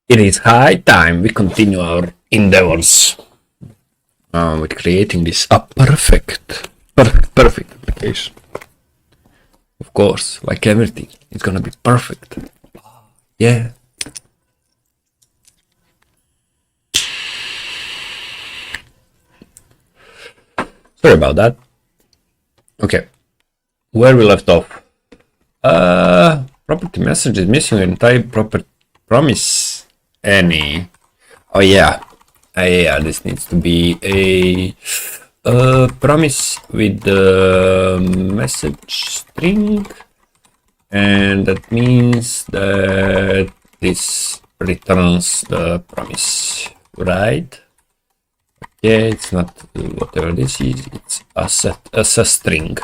It is high time we continue our endeavors with creating this perfect application. Of course, like everything, it's gonna be perfect. Yeah. Sorry about that. Okay, where we left off. Property message is missing and type proper promise any. Oh yeah, yeah. This needs to be a promise with the message string, and that means that this returns the promise, right? Yeah, it's not whatever this is. It's a string.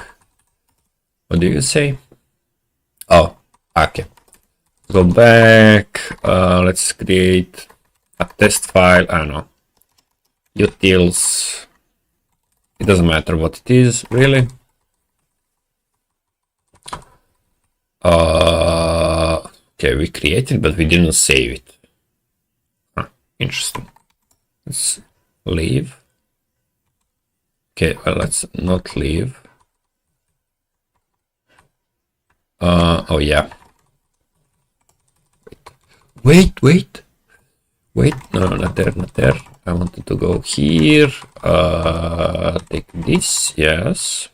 What do you say? Oh, okay. Go back. Let's create a test file. I don't know. Utils. It doesn't matter what it is, really. Okay, we created, but we didn't save it. Huh, interesting. Let's leave. Okay, well, let's not leave. Oh yeah. Wait. No, not there, not there. I wanted to go here. Take this, yes.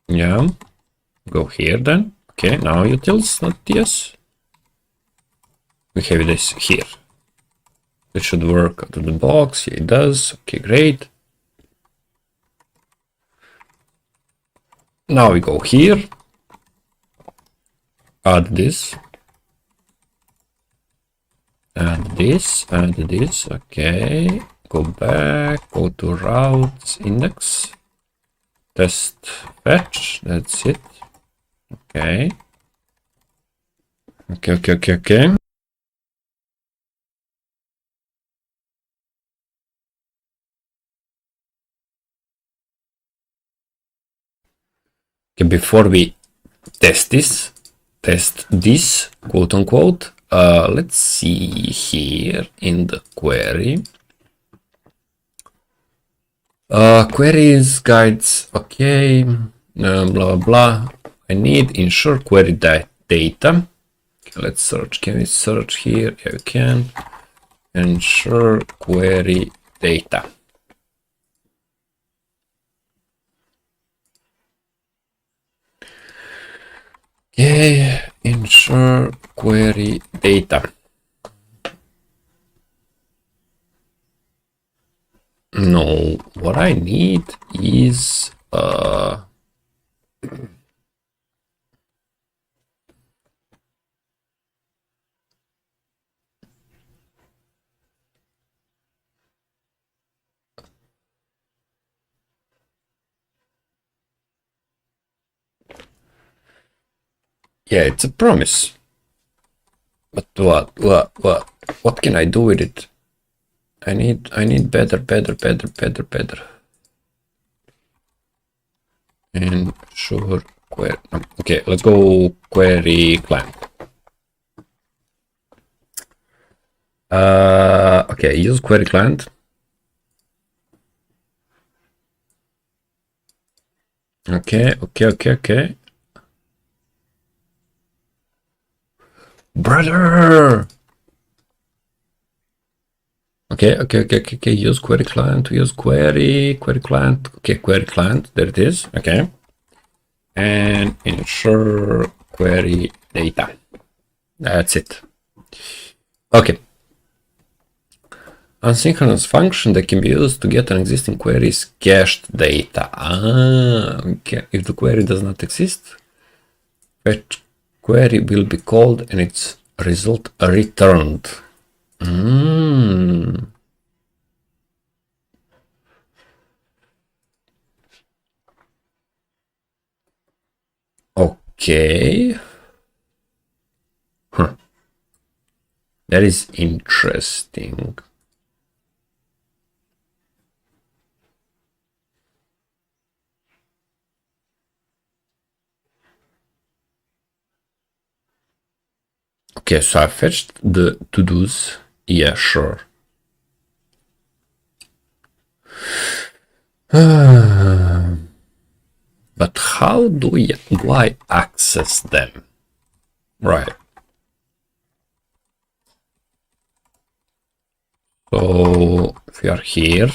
Yeah. Go here then. Okay, now utils, not yes. We have this here. It should work out of the box. Yeah, it does. Okay, great. Now we go here. Add this. Add this. Add this. Okay. Go back. Go to routes index. Test fetch. That's it. Okay. Okay. Okay, before we test this, quote unquote, let's see here in the query. Queries, guides, okay, blah, blah. I need ensure query data. Okay, let's search. Can we search here? Yeah, we can. Ensure query data. Okay, ensure query data. No, what I need is yeah, it's a promise. But what can I do with it? I need better. And sure query. Okay, let's go query client. Okay, use query client. Okay. Brother. Okay. Use query client. Use query client. Okay, query client. There it is. Okay. And ensure query data. That's it. Okay. Asynchronous function that can be used to get an existing query's cached data. Okay. If the query does not exist, fetch query will be called and its result returned. Okay. Huh. That is interesting. Okay, so I fetched the to-dos. Yeah, sure. But how do I access them? Right. So if we are here,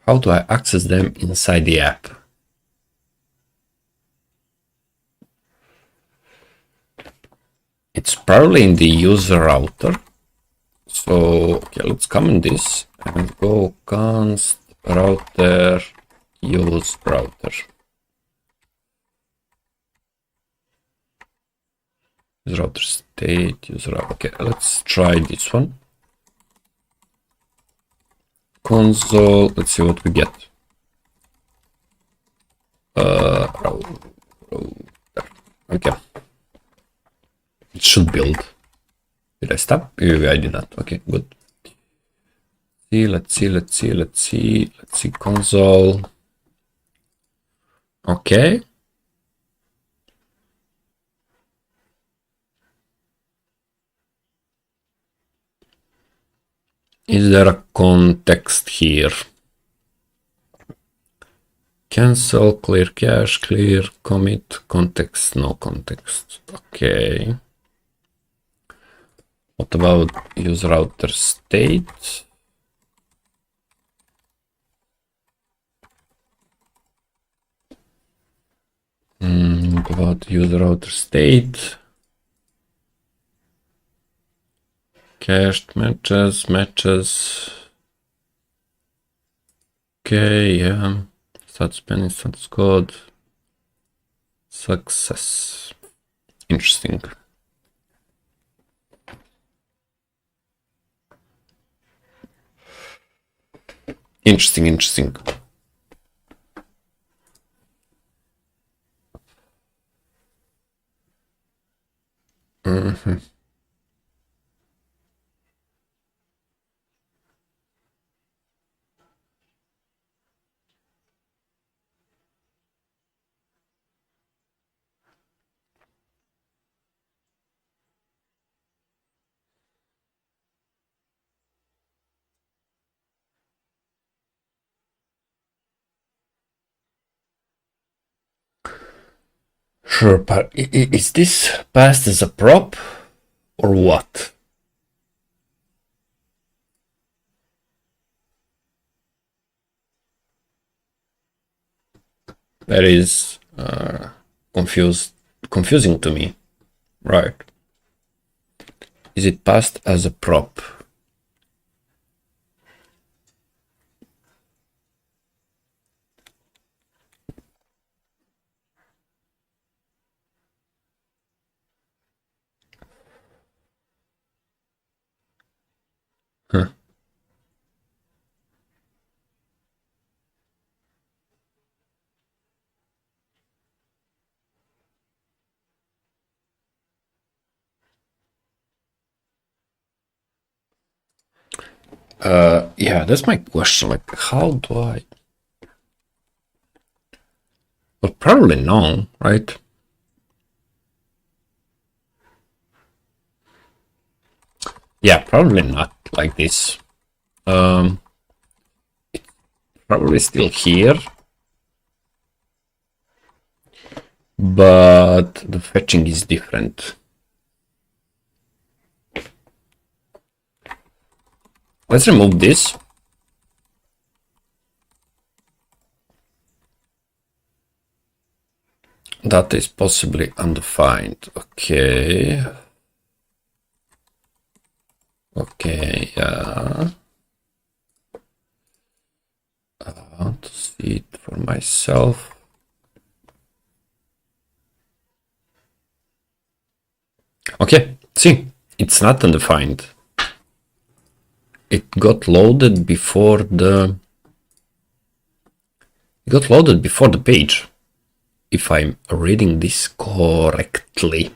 how do I access them inside the app? It's probably in the user router. So okay, let's comment this and go const router use router. Use router state, user router. Okay, let's try this one. Console, let's see what we get. Router. Okay. It should build. Did I stop? I did not. Okay, good. Let's see console. Okay. Is there a context here? Cancel, clear cache, clear, commit, context, no context. Okay. What about use router state? What about use router state? Cached matches. Okay, yeah. Status pending, status code. Success. Interesting. Interesting. Sure, but is this passed as a prop or what? That is confusing to me. Right. Is it passed as a prop? Huh. Yeah, that's my question. Like, how do I? Well, probably no, right? Yeah, probably not like this. It's probably still here, but the fetching is different. Let's remove this. That is possibly undefined. Okay. Okay, yeah. I want to see it for myself. Okay, see, it's not undefined. It got loaded before the page, if I'm reading this correctly.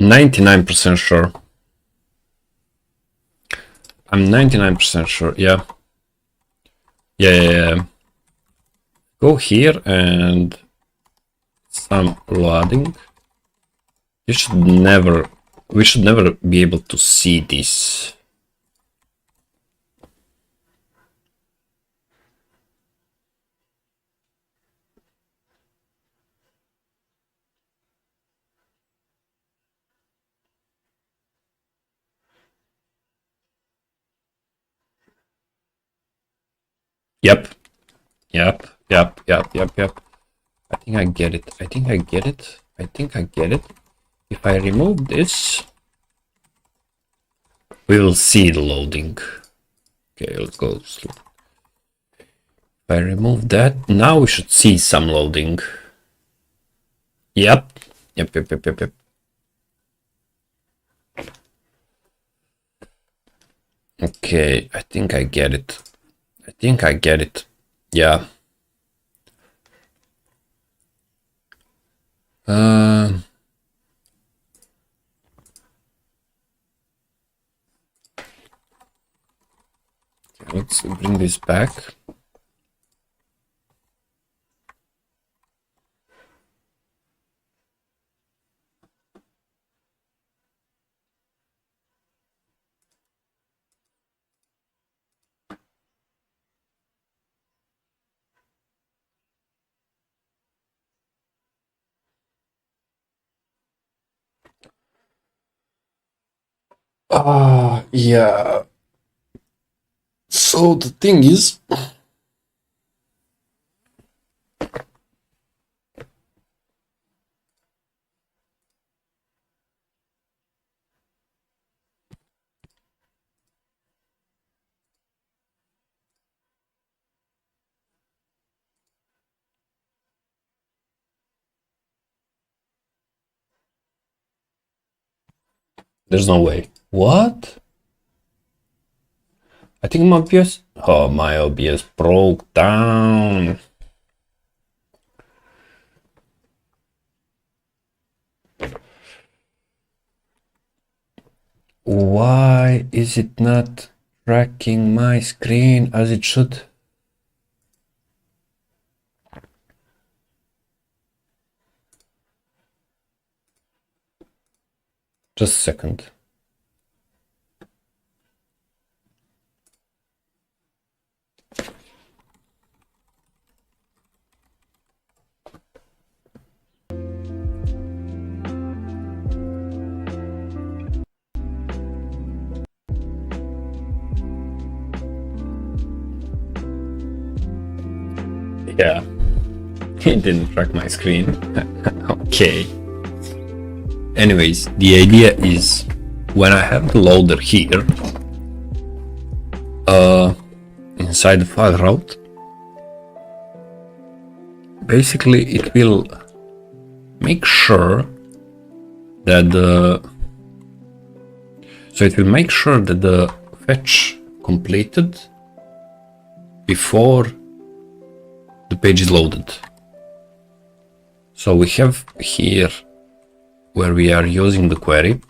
99% sure. I'm 99% sure. Yeah. Yeah. Go here and some loading. We should never be able to see this. Yep. I think I get it. If I remove this, we will see the loading. Okay, let's go. If I remove that, now we should see some loading. Yep. Okay, I think I get it. Yeah. Let's bring this back. Yeah. So the thing is, there's no way. What? I think my OBS. Oh, my OBS broke down. Why is it not tracking my screen as it should? Just a second. Yeah, it didn't track my screen. Okay. Anyways, the idea is when I have the loader here, inside the file route, basically it will make sure that the fetch completed before the page is loaded. So we have here where we are using the query,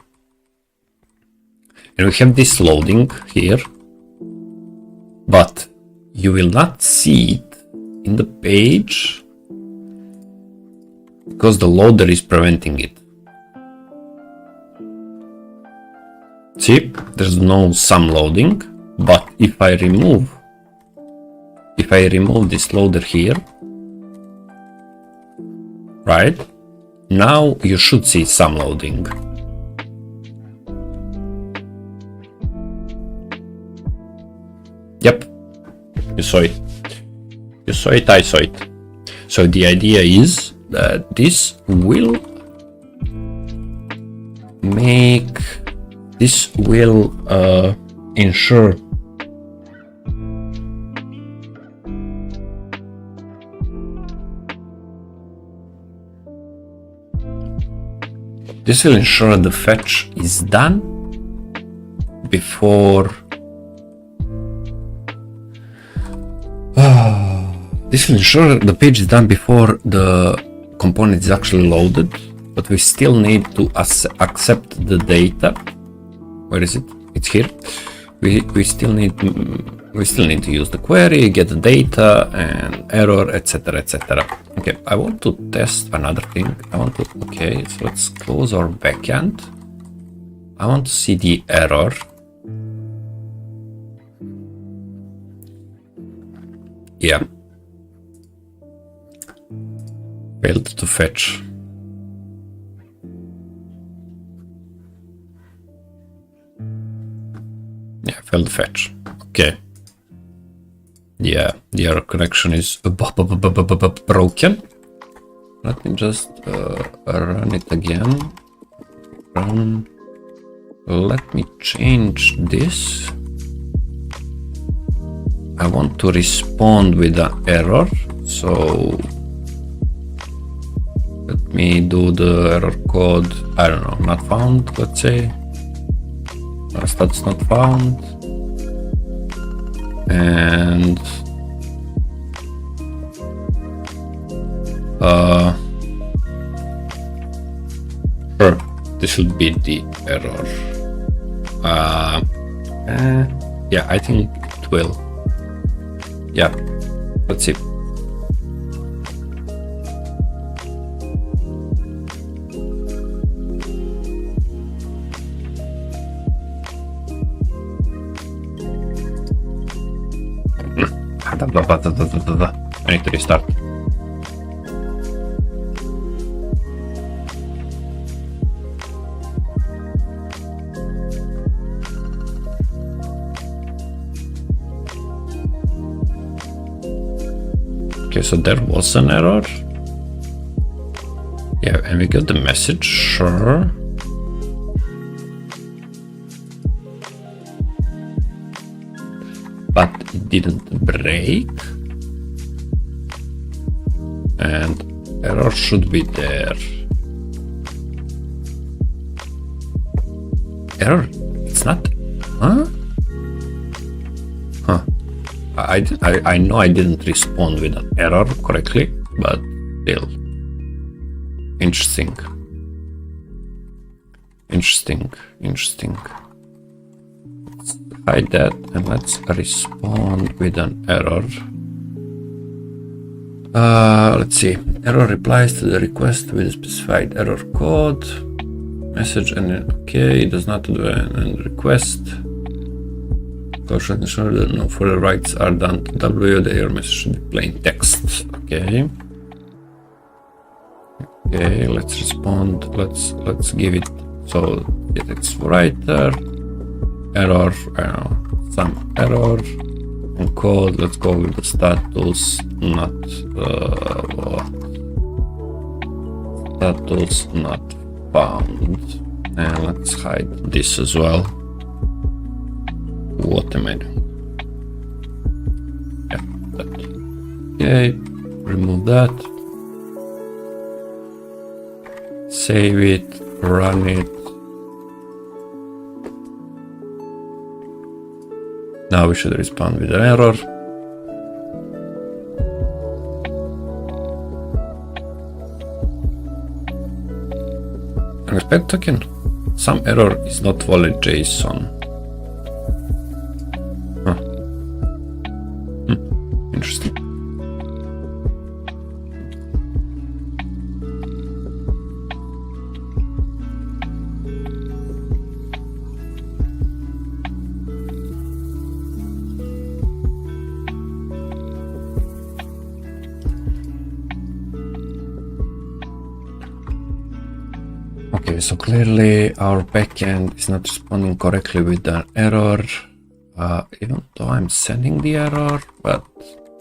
and we have this loading here, but you will not see it in the page because the loader is preventing it. See, there's no sum loading, but if I remove this loader here, right, now you should see some loading. Yep, you saw it, I saw it. So the idea is that this will ensure the fetch is done before this will ensure the page is done before the component is actually loaded, but we still need to accept the data. Where is it? It's here. We still need to use the query, get the data and error, etc, etc. Okay, I want to test another thing. Okay, so let's close our backend. I want to see the error. Yeah. Failed to fetch. Yeah, failed fetch. Okay. Yeah, the error connection is broken. Let me just run it again. Run. Let me change this. I want to respond with an error, so let me do the error code. I don't know, not found, let's say. Status not found. And sure, this should be the error. Yeah, I think it will. Yeah, let's see. I need to restart. Okay, so there was an error. Yeah, and we got the message, sure. But it didn't break. And error should be there. Error? It's not? Huh? Huh. I know I didn't respond with an error correctly, but still. Interesting. Interesting. Let's hide that and let's respond with an error. Let's see. Error replies to the request with a specified error code. Message and okay, it does not do an request. Should ensure that no further writes are done to W. The error message should be plain text. Okay. Okay, let's respond. Let's give it so the text writer. Error, I don't know, some error. And code, let's go with the status not status not found. And let's hide this as well. What am I doing? Yeah, that. Okay, remove that. Save it, run it. Now we should respond with an error. Unexpected token. Some error is not valid JSON. Huh. Interesting. Okay, so clearly our backend is not responding correctly with an error, even though I'm sending the error, but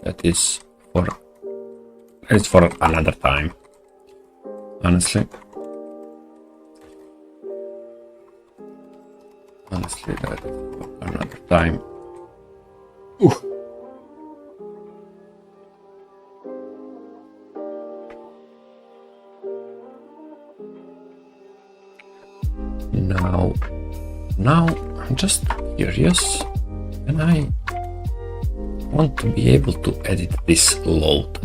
that is for another time, honestly. Honestly, that is for another time. Ooh. Now I'm just curious, and I want to be able to edit this load.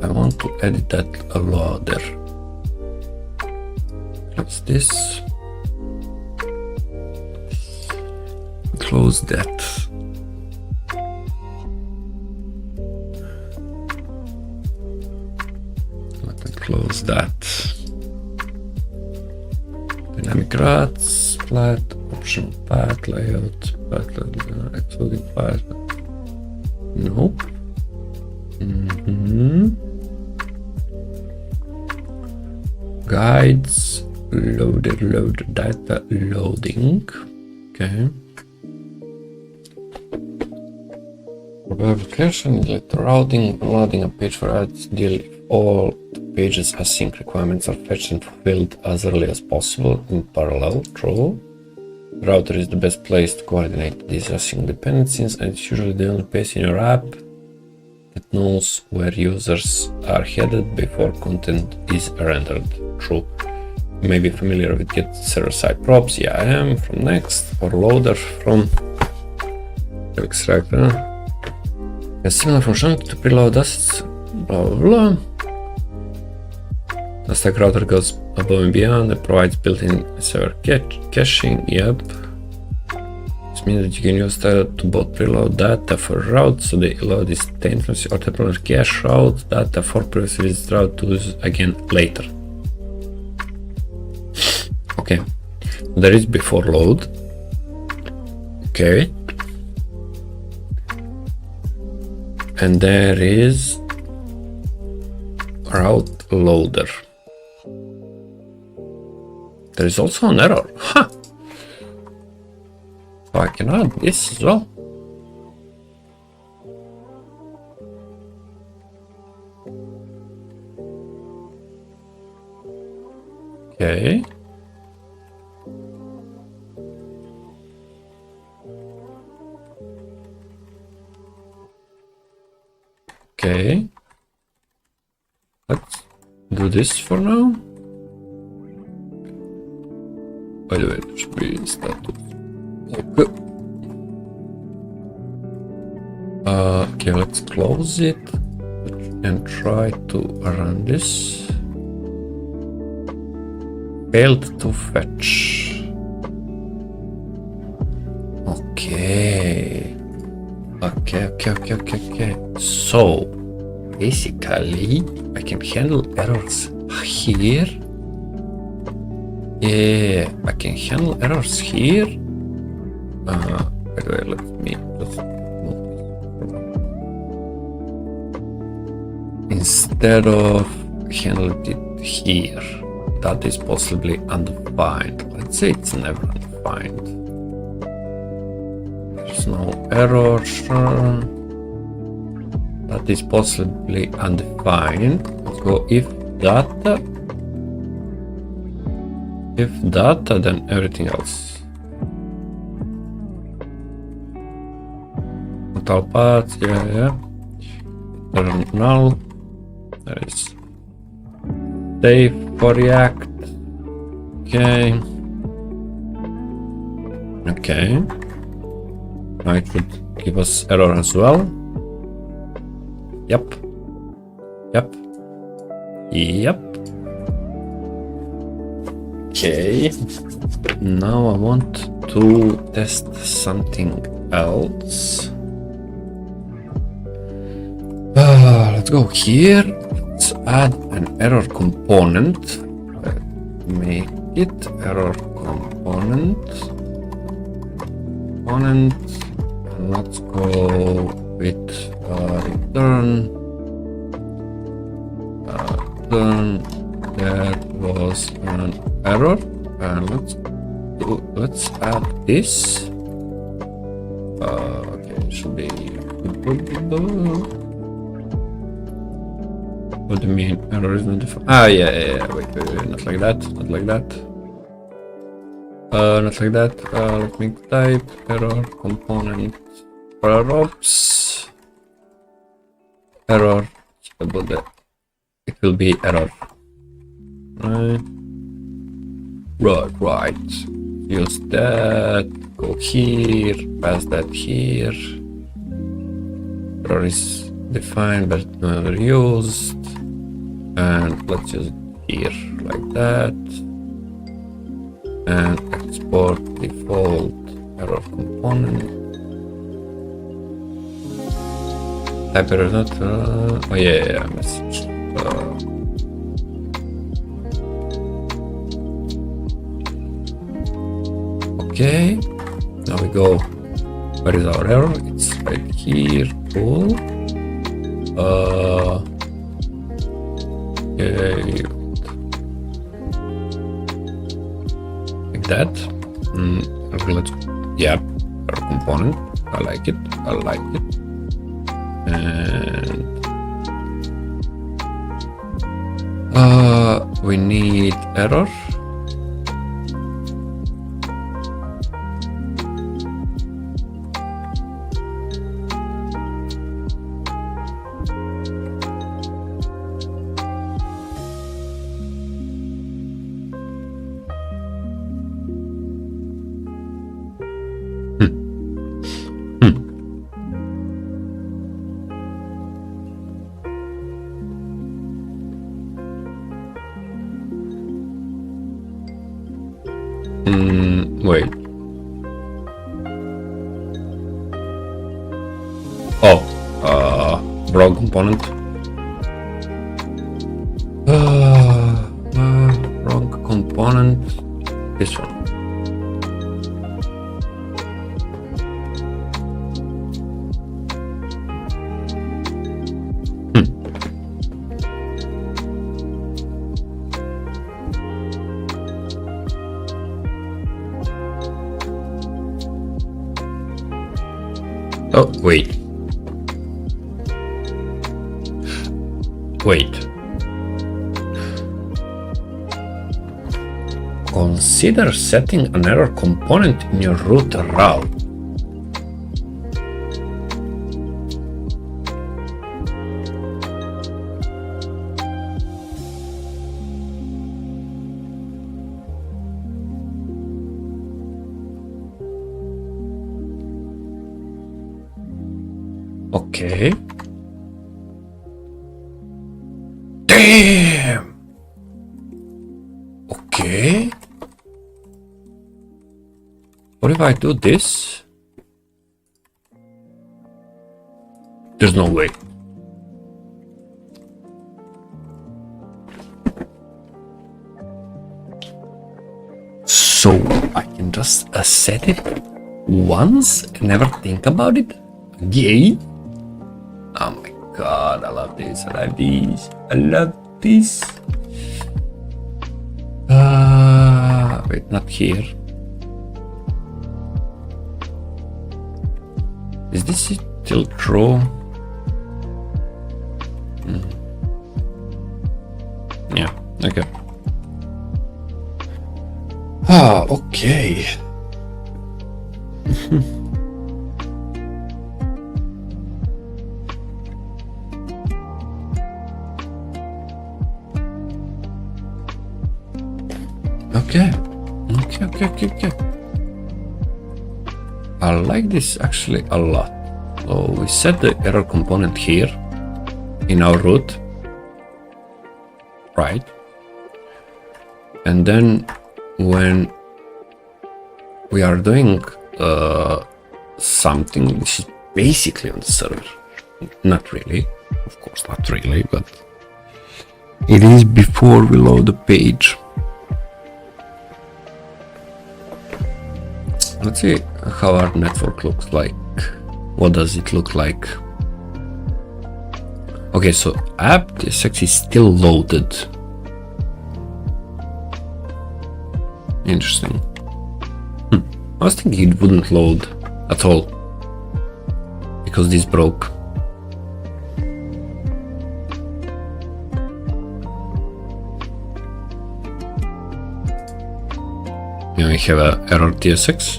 I want to edit that loader. Close this. Close that. Let me close that. Dynamic routes, flat, optional path layout, excluding path. Nope. Guides, loader, data loading. Okay. For application, let routing, loading a page for ads deal if all the pages async requirements are fetched and fulfilled as early as possible in parallel. True. The router is the best place to coordinate these async dependencies, and it's usually the only place in your app that knows where users are headed before content is rendered. True. You may be familiar with get server-side props. Yeah, I am. From next, or loader from extractor. A similar functionality to preload assets. Blah blah blah. The stack router goes above and beyond. It provides built-in server caching. Yep. This means that you can use data to both preload data for routes, so the load is instantaneously, or temporarily cache route data for previously visited route to use again later. Okay, there is before load. Okay, and there is route loader. There is also an error. Huh. So I can add this as well. Okay. Okay. Let's do this for now. By the way, it should be status. Okay, let's close it and try to run this. Failed to fetch. Okay. Okay. So basically I can handle errors here. Yeah, I can handle errors here. By the way, let me just move this. Instead of handling it here, that is possibly undefined. Let's say it's never undefined. There's no error, sure. That is possibly undefined. Let's go if data. If data, then everything else. Total paths, yeah. Turn null. There is safe for React. Okay. Now it should give us error as well. Yep. Okay. Now I want to test something else. Let's go here. Let's add an error component. Make it error component. And let's go with return. There was an error, and let's add this. Okay, it should be. What do you mean? Error is not defined. Yeah. Wait. Not like that. Not like that. Let me type error component props. Error. About that. It will be error. Right. Use that. Go here. Pass that here. Error is define but never used, and let's use it here like that, and export default error component. Type error not oh yeah, message. Okay, now we go. Where is our error? It's right here. Cool. Okay. Like that. Let's, yeah, error component. I like it. I like it. And we need error. Wait. Oh, broke component. Wrong component. This one. Oh, wait. Wait. Consider setting an error component in your root route. Okay. Damn. Okay. What if I do this? There's no way. So I can just set it once and never think about it again? Oh my god, I love this, I love this, I love this. Wait, not here. Is this still true? Yeah, okay. Okay. Okay. I like this actually a lot. So we set the error component here in our root, right? And then when we are doing something which is basically on the server, not really, of course not really, but it is before we load the page. Let's see how our network looks like. What does it look like? Okay, so app.tsx is still loaded. Interesting. I was thinking it wouldn't load at all because this broke. Now we have a error tsx.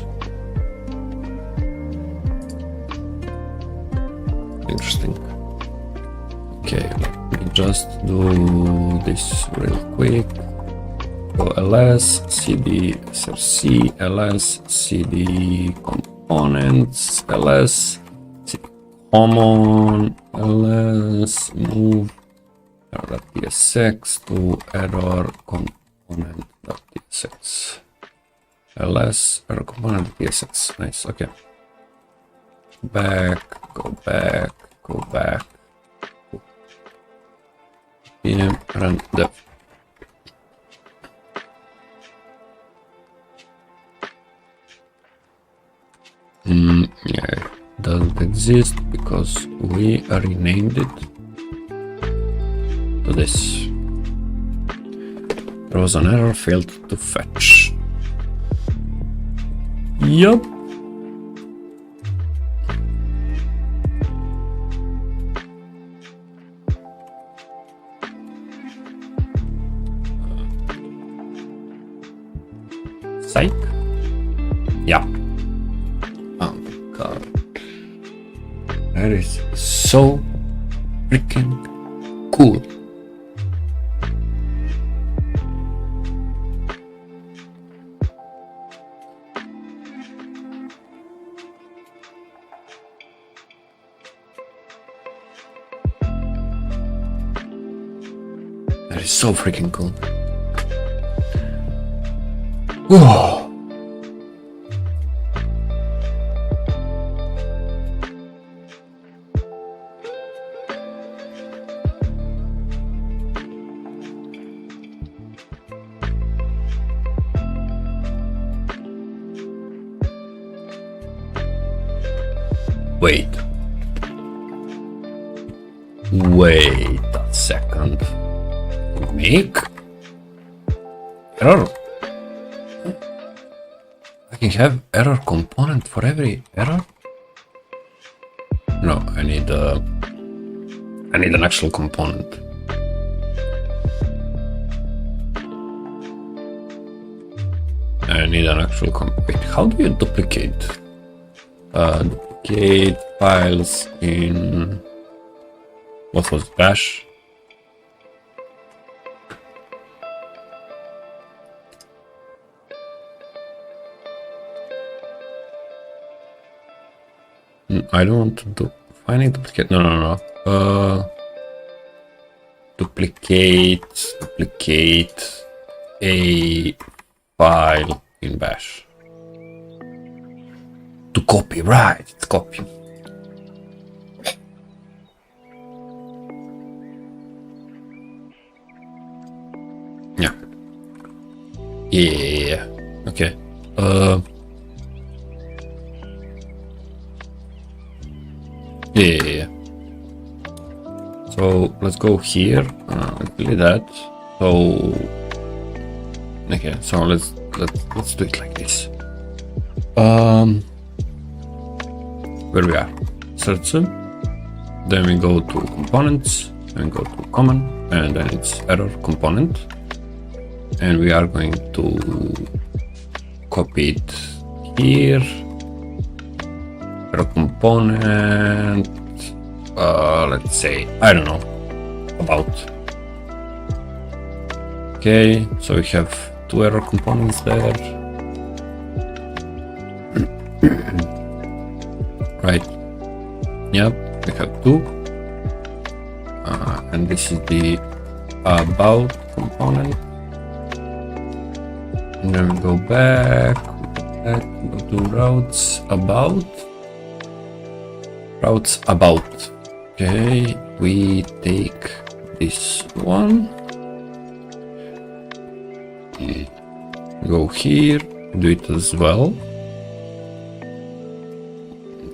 Interesting. Okay, let me just do this real quick. Go ls cd src ls cd components ls cd common ls move error.tsx to error component.tsx. ls error component.tsx. Nice. Okay. Go back. PM run dev. Yeah, it doesn't exist because we renamed it to this. There was an error, failed to fetch. Yup. Psych? Yeah. Oh my god. That is so freaking cool. That is so freaking cool. Whoa. Wait a second. Make error. I can have error component for every error. No, I need an actual component. Wait, how do you duplicate? Duplicate files in what was bash? I don't want to do finding duplicate. No. Duplicate a file in bash. To copy, right? It's copy. Yeah. Okay. Yeah. So let's go here. Delete that. So okay. So let's do it like this. Where we are? Search. Then we go to components. Then go to common, and then it's error component. And we are going to copy it here. Error component. Let's say, I don't know, about. Okay, so we have two error components there. Right. Yep, we have two. And this is the about component. And then we go back, go to routes about. Okay, we take this one. Go here, do it as well.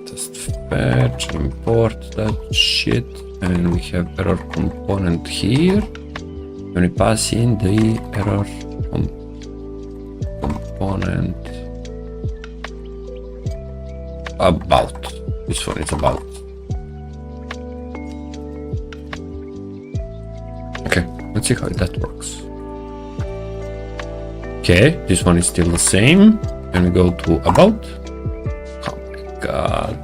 Just fetch, import that shit, and we have error component here. When we pass in the error component about. This one is about. Okay, let's see how that works. Okay, this one is still the same. And we go to about. Oh my god.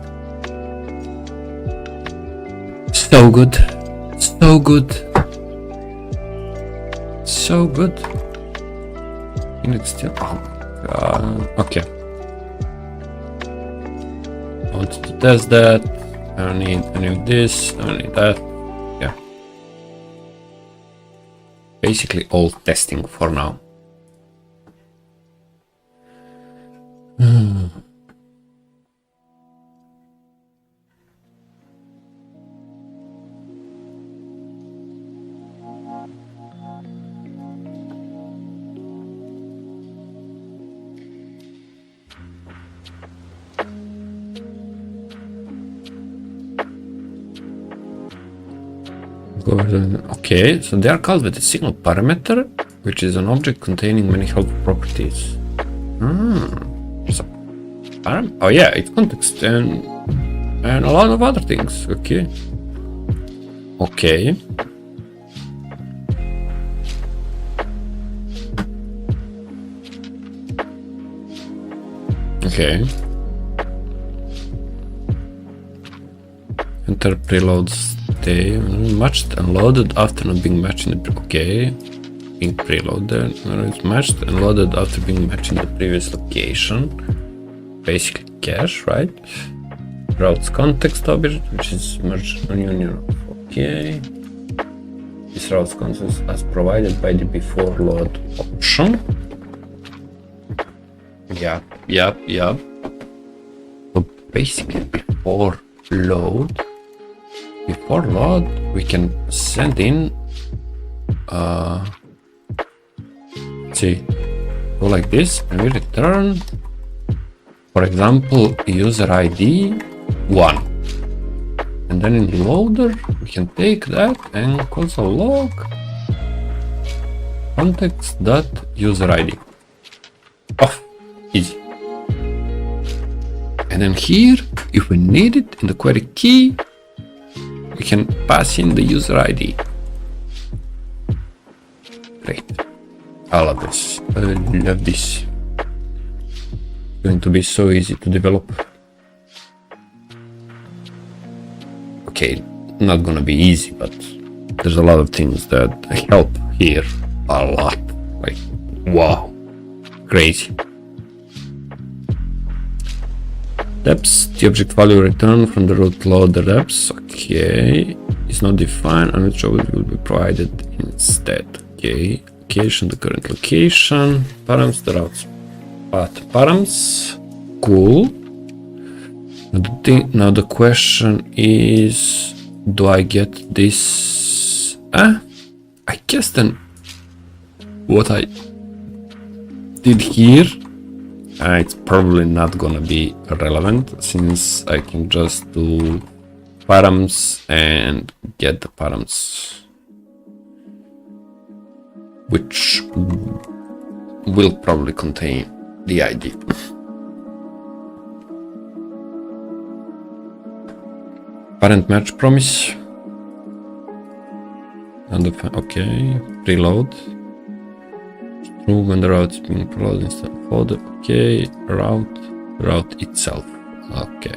So good. So good. So good. And it's still. Oh my god. Okay. I want to test that. I don't need any of this, I don't need that. Yeah. Basically all testing for now. Okay, so they are called with a single parameter, which is an object containing many helpful properties. So, oh yeah, it's context and a lot of other things. Okay. Okay. Okay. Enter preload stay matched and loaded after not being matched in the okay. Being preloaded, it's matched and loaded after being matched in the previous location. Basically cache, right? Routes context object, which is merged on union. Okay. This routes context as provided by the before load option. Yep. So basically before load, we can send in see, go like this and we return, for example, user ID 1, and then in the loader we can take that and console log context.user ID. Oh, easy. And then here, if we need it in the query key, we can pass in the user ID. Great. I love this. I love this. It's going to be so easy to develop. Okay, not gonna be easy, but there's a lot of things that help here a lot. Like, wow, crazy. Depths, the object value returned from the root loader depths, okay, is not defined and which object will be provided instead. Okay, location, the current location, params, the routes path params, cool. Now the question is, do I get this? I guess then what I did here, it's probably not gonna be relevant since I can just do params and get the params, which will probably contain the ID. Parent match promise. And okay, preload. True when the route is being preloaded instead of for the okay route itself. Okay.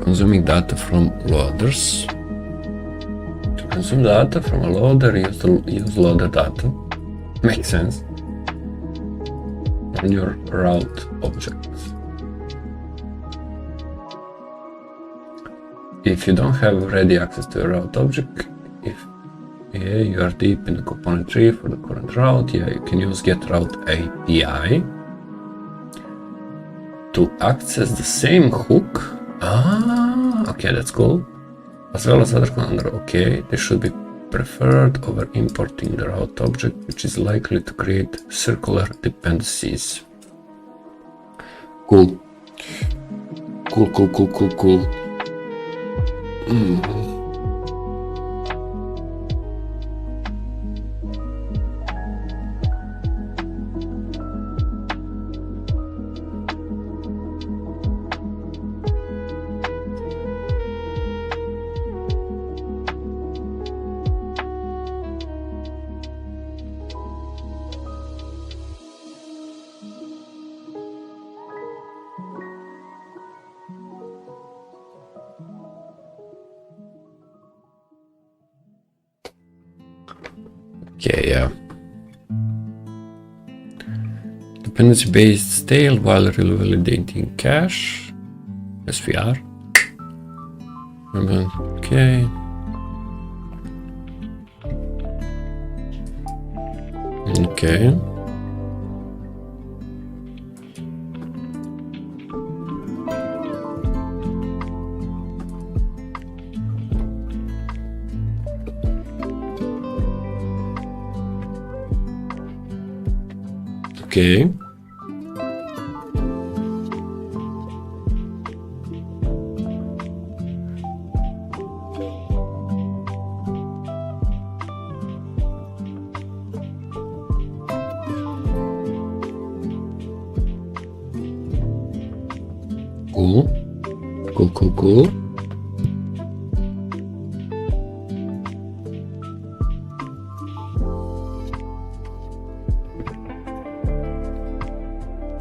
Consuming data from loaders. To consume data from a loader, use loader data. Makes sense. On your route objects. If you don't have ready access to a route object, you are deep in the component tree for the current route, you can use getRoute API to access the same hook. Okay, that's cool. As well as other command. Okay, this should be preferred over importing the route object, which is likely to create circular dependencies. Cool. Cool. Okay, yeah. Dependency based stale while validating cache. Yes, we are. Okay. Okay. Okay. Cool. Cool.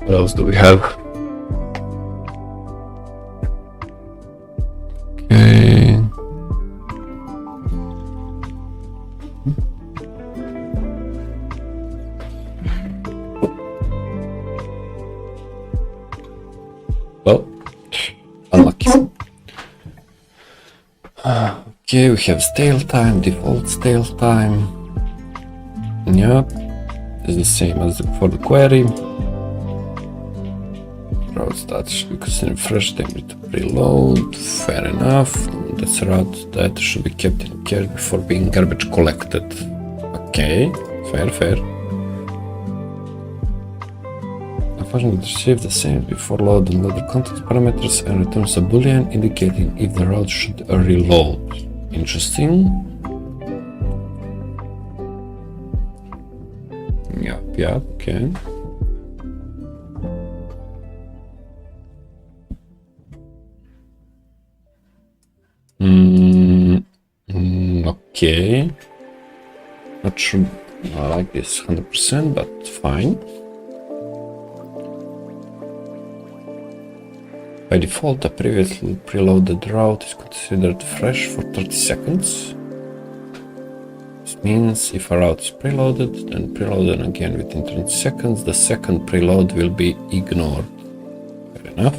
What else do we have? Okay. Well, unlucky. Okay, we have stale time, default stale time. Yep, it's the same as for the query. Route start should be considered fresh, then to preload. Fair enough. That's a route that should be kept in cache before being garbage collected. Okay, fair. A function that receives the same before load and load the context parameters and returns a boolean indicating if the route should reload. Interesting. Yeah, okay. Okay. Not sure I like this 100%, but fine. By default, a previously preloaded route is considered fresh for 30 seconds. This means if a route is preloaded, then preloaded again within 30 seconds, the second preload will be ignored. Fair enough.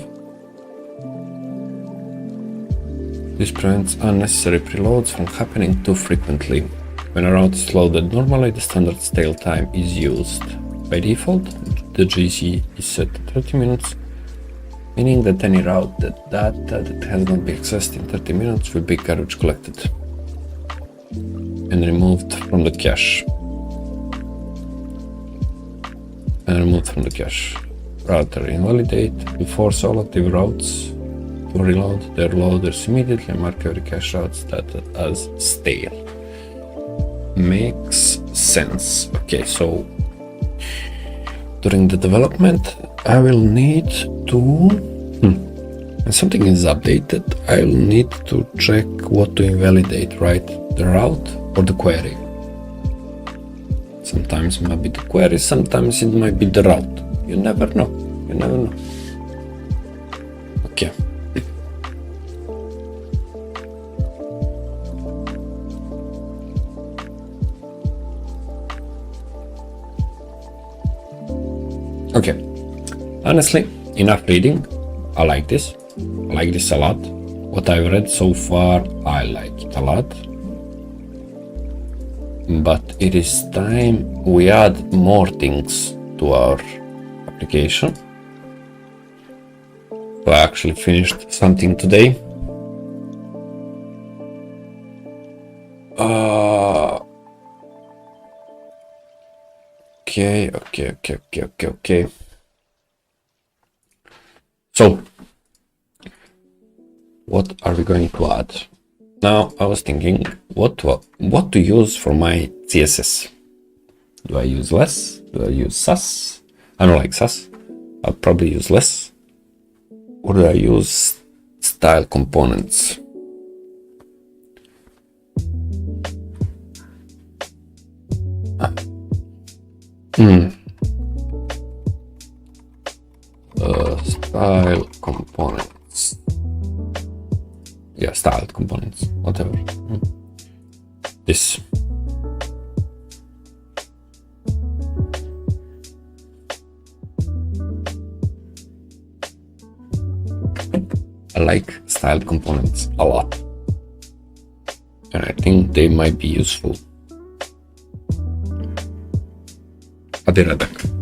This prevents unnecessary preloads from happening too frequently. When a route is loaded normally, the standard stale time is used. By default, the GC is set to 30 minutes, meaning that any route that has not been accessed in 30 minutes will be garbage collected and removed from the cache. Router invalidate will force all active routes to reload their loaders immediately and mark every cache route status as stale. Makes sense. Okay, so during the development, I will need to, when something is updated, I will need to check what to invalidate, right? The route or the query. Sometimes it might be the query, sometimes it might be the route. You never know. Okay. Okay, honestly, enough reading. I like this. I like this a lot. What I've read so far, I like it a lot. But it is time we add more things to our application. So I actually finished something today. Okay. So, what are we going to add? Now, I was thinking, what to use for my CSS? Do I use less? Do I use Sass? I don't like Sass. I'll probably use less. Or do I use style components? Style components. Yeah, styled components, whatever. This. I like style components a lot, and I think they might be useful. Hadi Radak.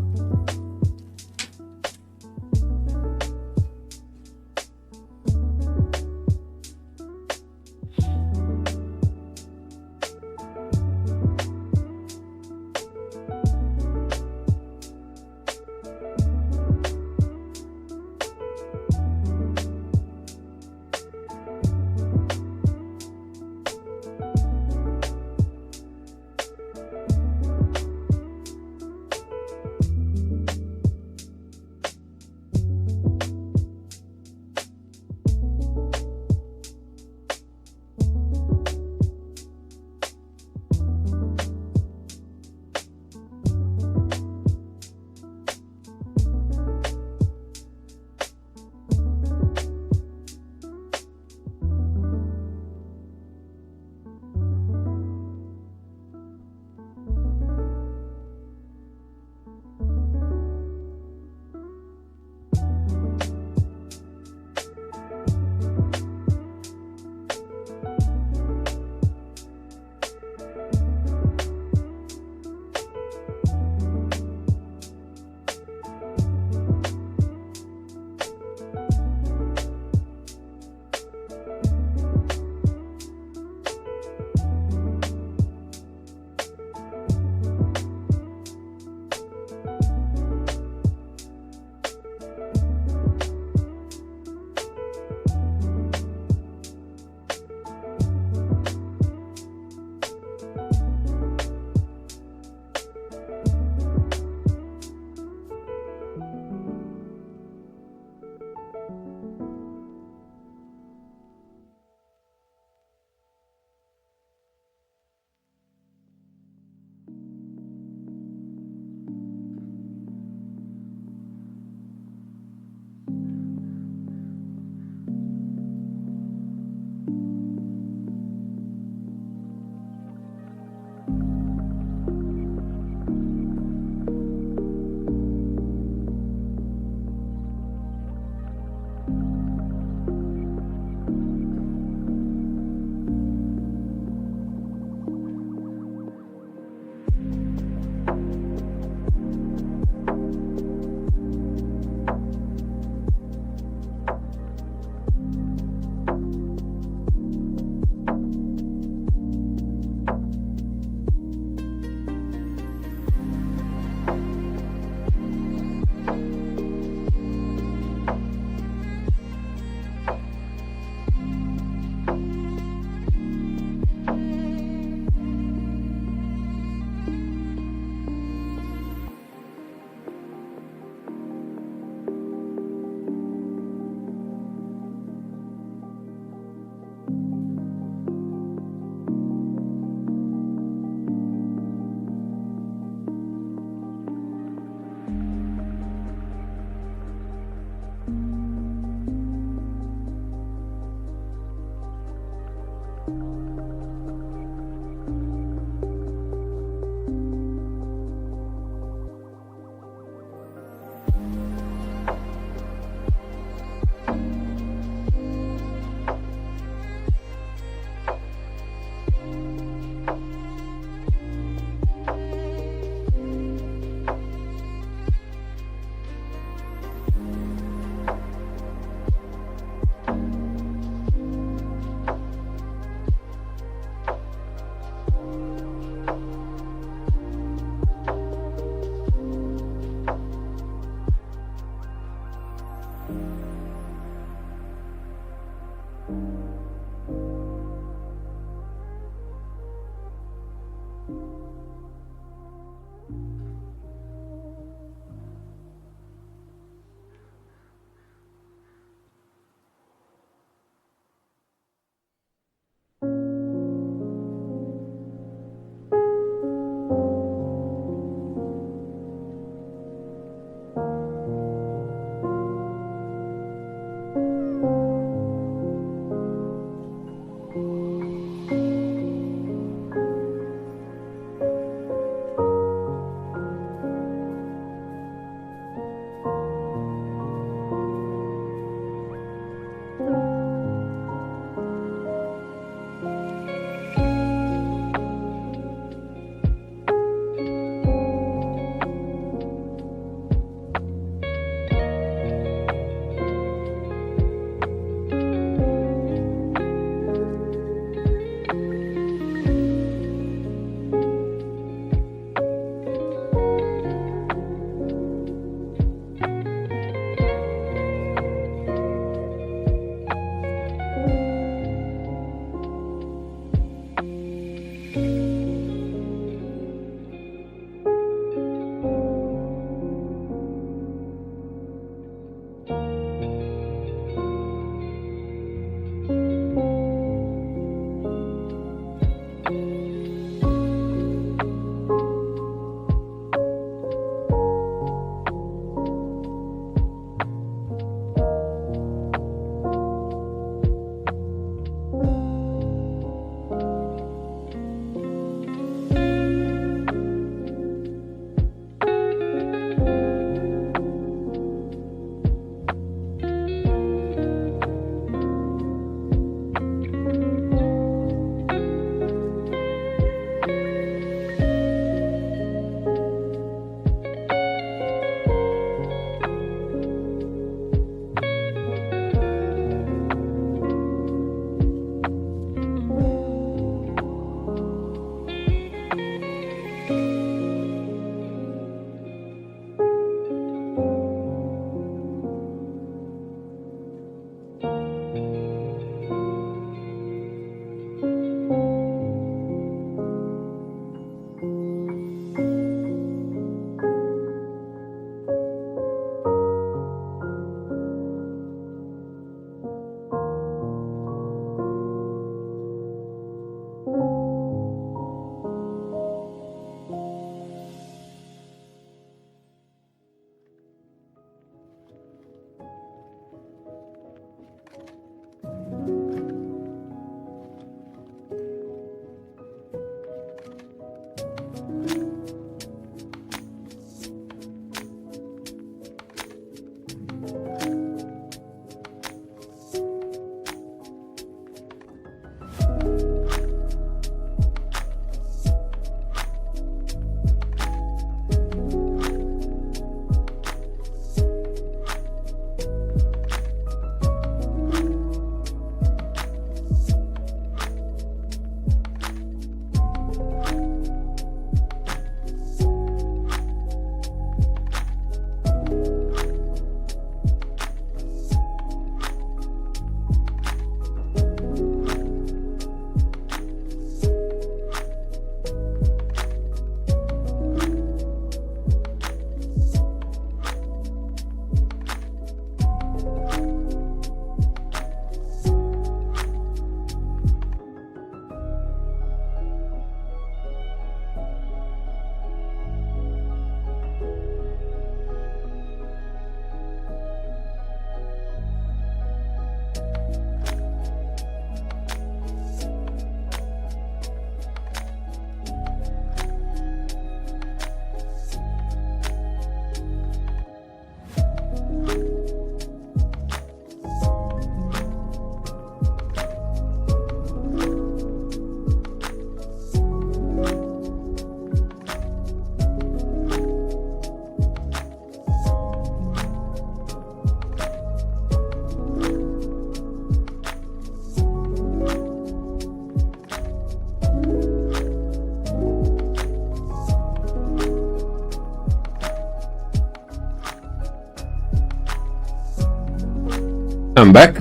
I'm back.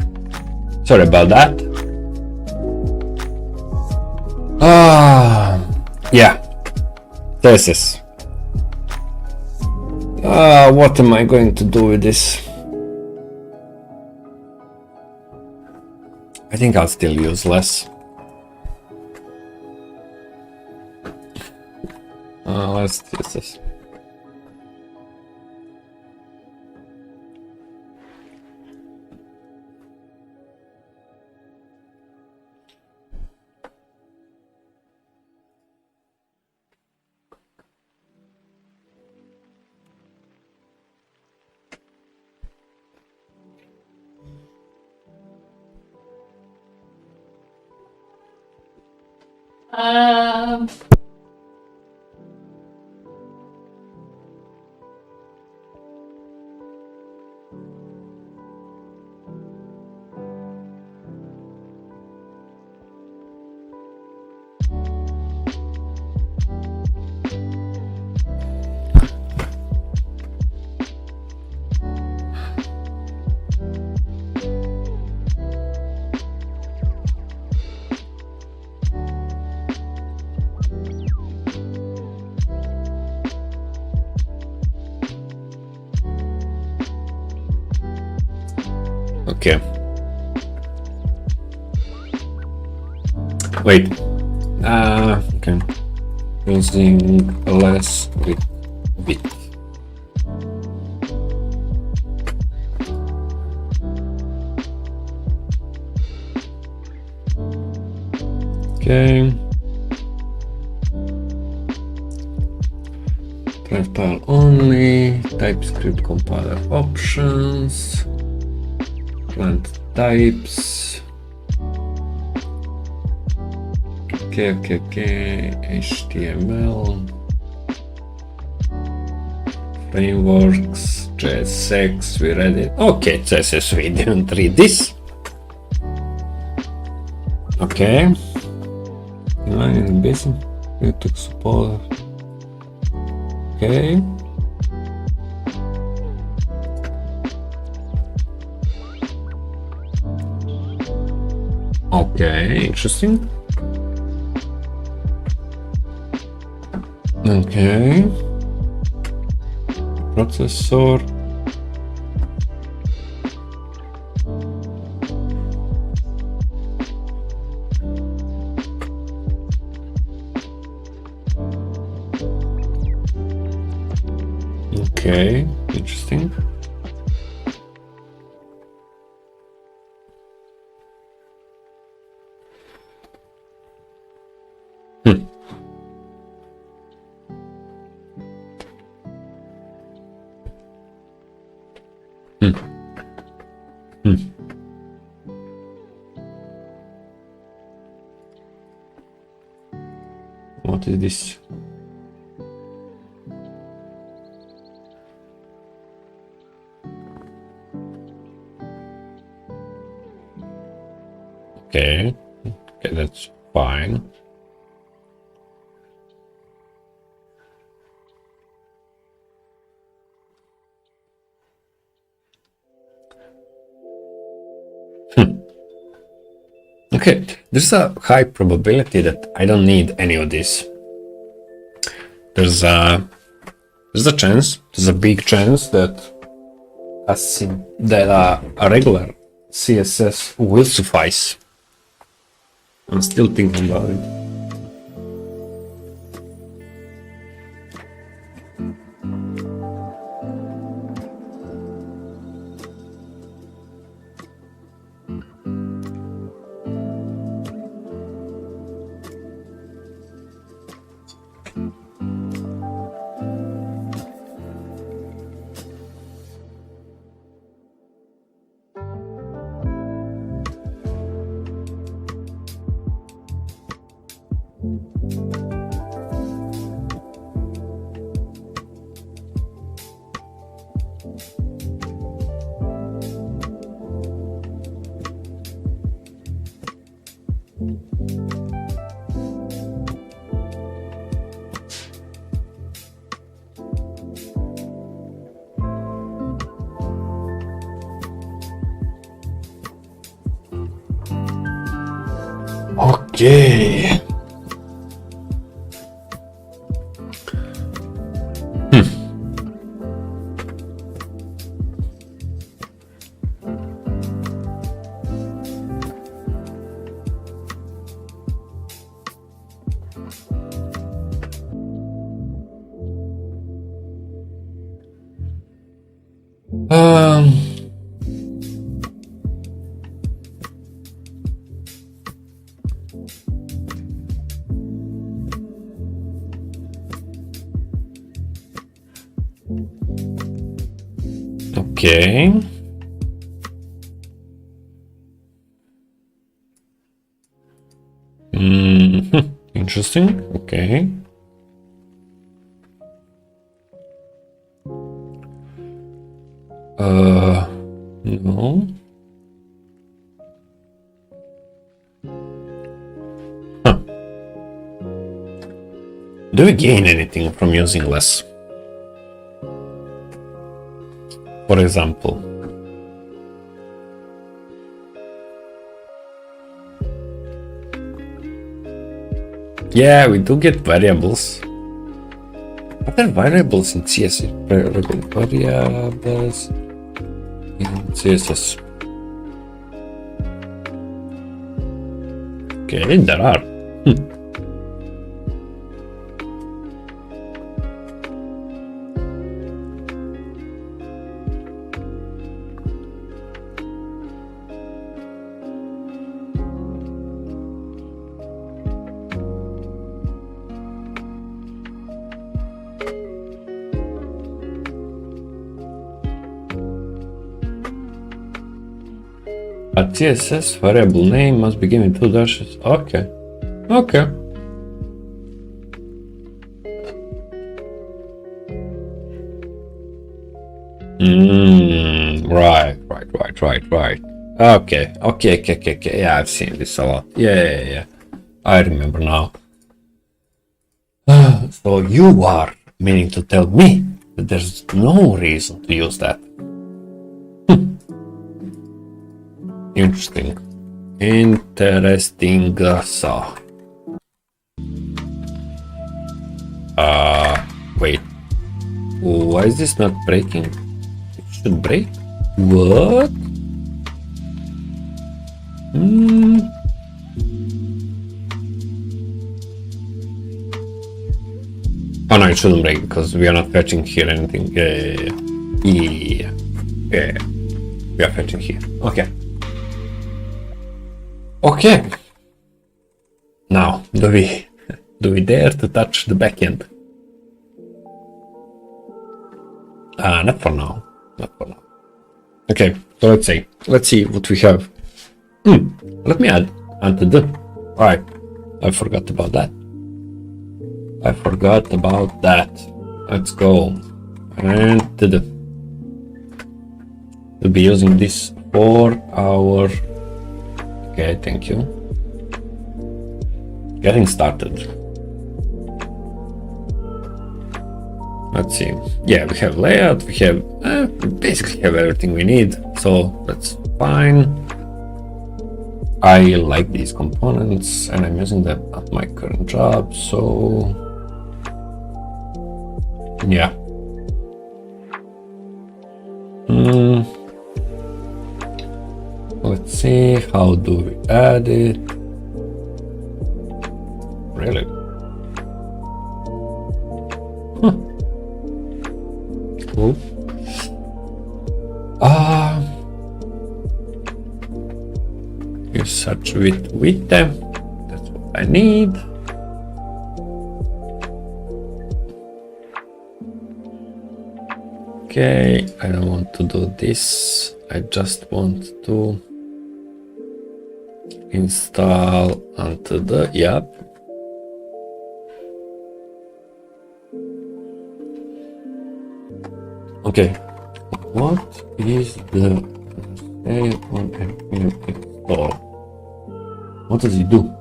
Sorry about that. Yeah. Thesis. What am I going to do with this? I think I'll still use less. Let's use this. Okay. Wait. Okay. Using less with bit. Okay. Drive tile only. TypeScript compiler options. Plant types. Okay. HTML. Frameworks. JSX. We read it. Okay, JSX. We didn't read this. Okay. Line in basic. You took support. Okay. Okay, interesting. Okay. Processor. Okay, interesting. What is this? Okay, that's fine. Okay, there's a high probability that I don't need any of this. There's a big chance that a regular CSS will suffice. I'm still thinking about it. Okay. Um. Okay. Interesting. Okay. No. Huh. Do we gain anything from using less? For example. Yeah, we do get variables. Are there variables in CSS? Variables in CSS. Okay, there are. A CSS variable name must be given 2 dashes. Okay. Okay. Right. Okay. Yeah, I've seen this a lot. Yeah. I remember now. So you are meaning to tell me that there's no reason to use that? Interesting. So. Wait. Why is this not breaking? It should break? What? Oh no, it shouldn't break because we are not fetching here anything. Yeah. We are fetching here. Okay. Now, do we dare to touch the backend? Not for now. Okay, so let's see what we have. Let me add onto the. Alright, I forgot about that. Let's go. And we'll be using this for our. Okay, thank you. Getting started. Let's see. Yeah, we have layout. We basically have everything we need. So that's fine. I like these components and I'm using them at my current job. So yeah. Let's see, how do we add it? Really? Cool. You search with them. That's what I need. Okay, I don't want to do this. I just want to install onto the Okay, what is the on install? What does it do?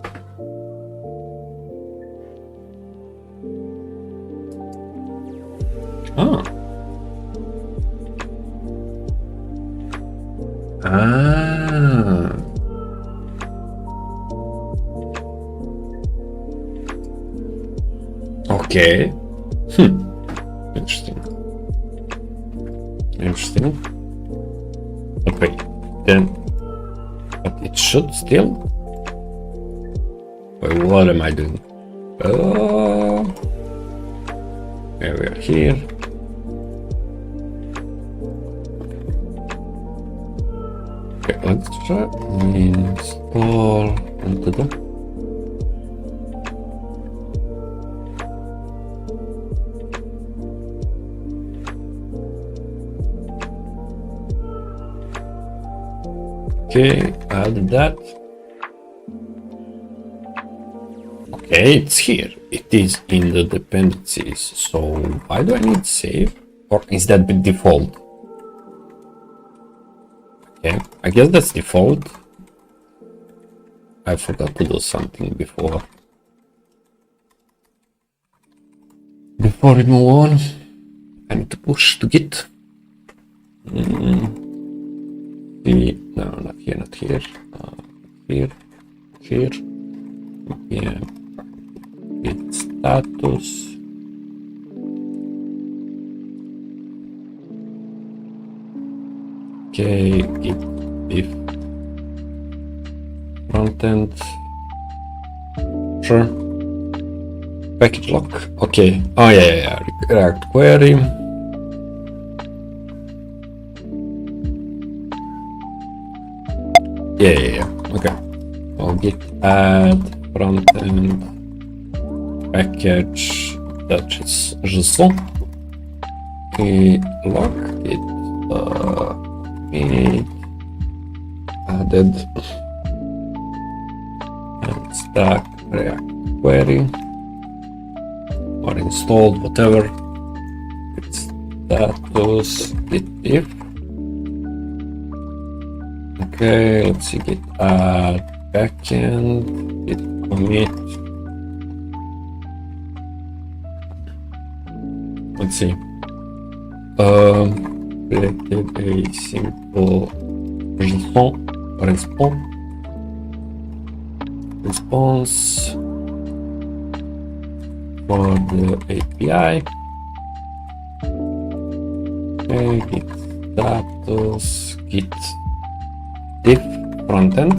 Okay. Interesting. But wait, then, but it should still. Wait, what am I doing? Okay, we are here. Okay, let's try install into the. Okay, add that. Okay, it's here. It is in the dependencies. So why do I need save? Or is that the default? Okay, I guess that's default. I forgot to do something before. Before we move on, I need to push to Git. No, not here, not here. Here. Yeah. Git status. Okay, git if frontend. Sure. Package lock. Okay. Oh yeah. React query. Yeah. Okay. I'll git add frontend package that is JSON. Okay, lock it made added and stack React query or installed, whatever. It's status git if. Okay, let's see, git add backend, git commit. Let's see. Created a simple response for the API. Okay, git status, git diff frontend.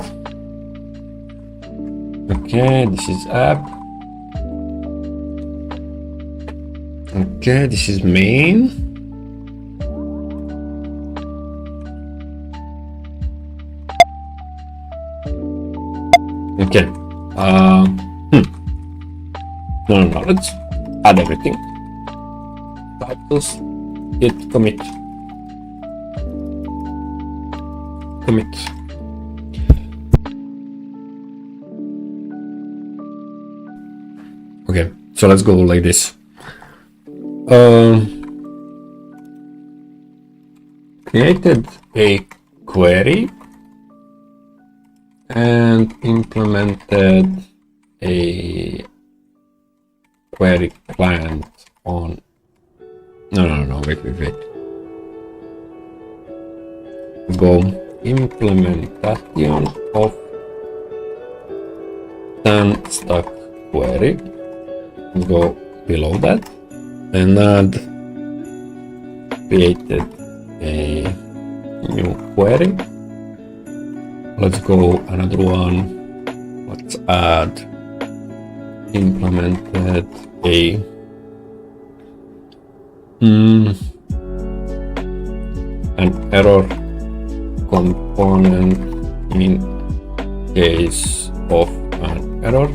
Okay, this is app. Okay, this is main. Okay. No, let's add everything. Status git commit. Okay, so let's go like this. Created a query and implemented a query client on. No, wait. Go implementation of stack query. Go below that and add created a new query. Let's go another one. Let's add implemented a an error component in case of an error.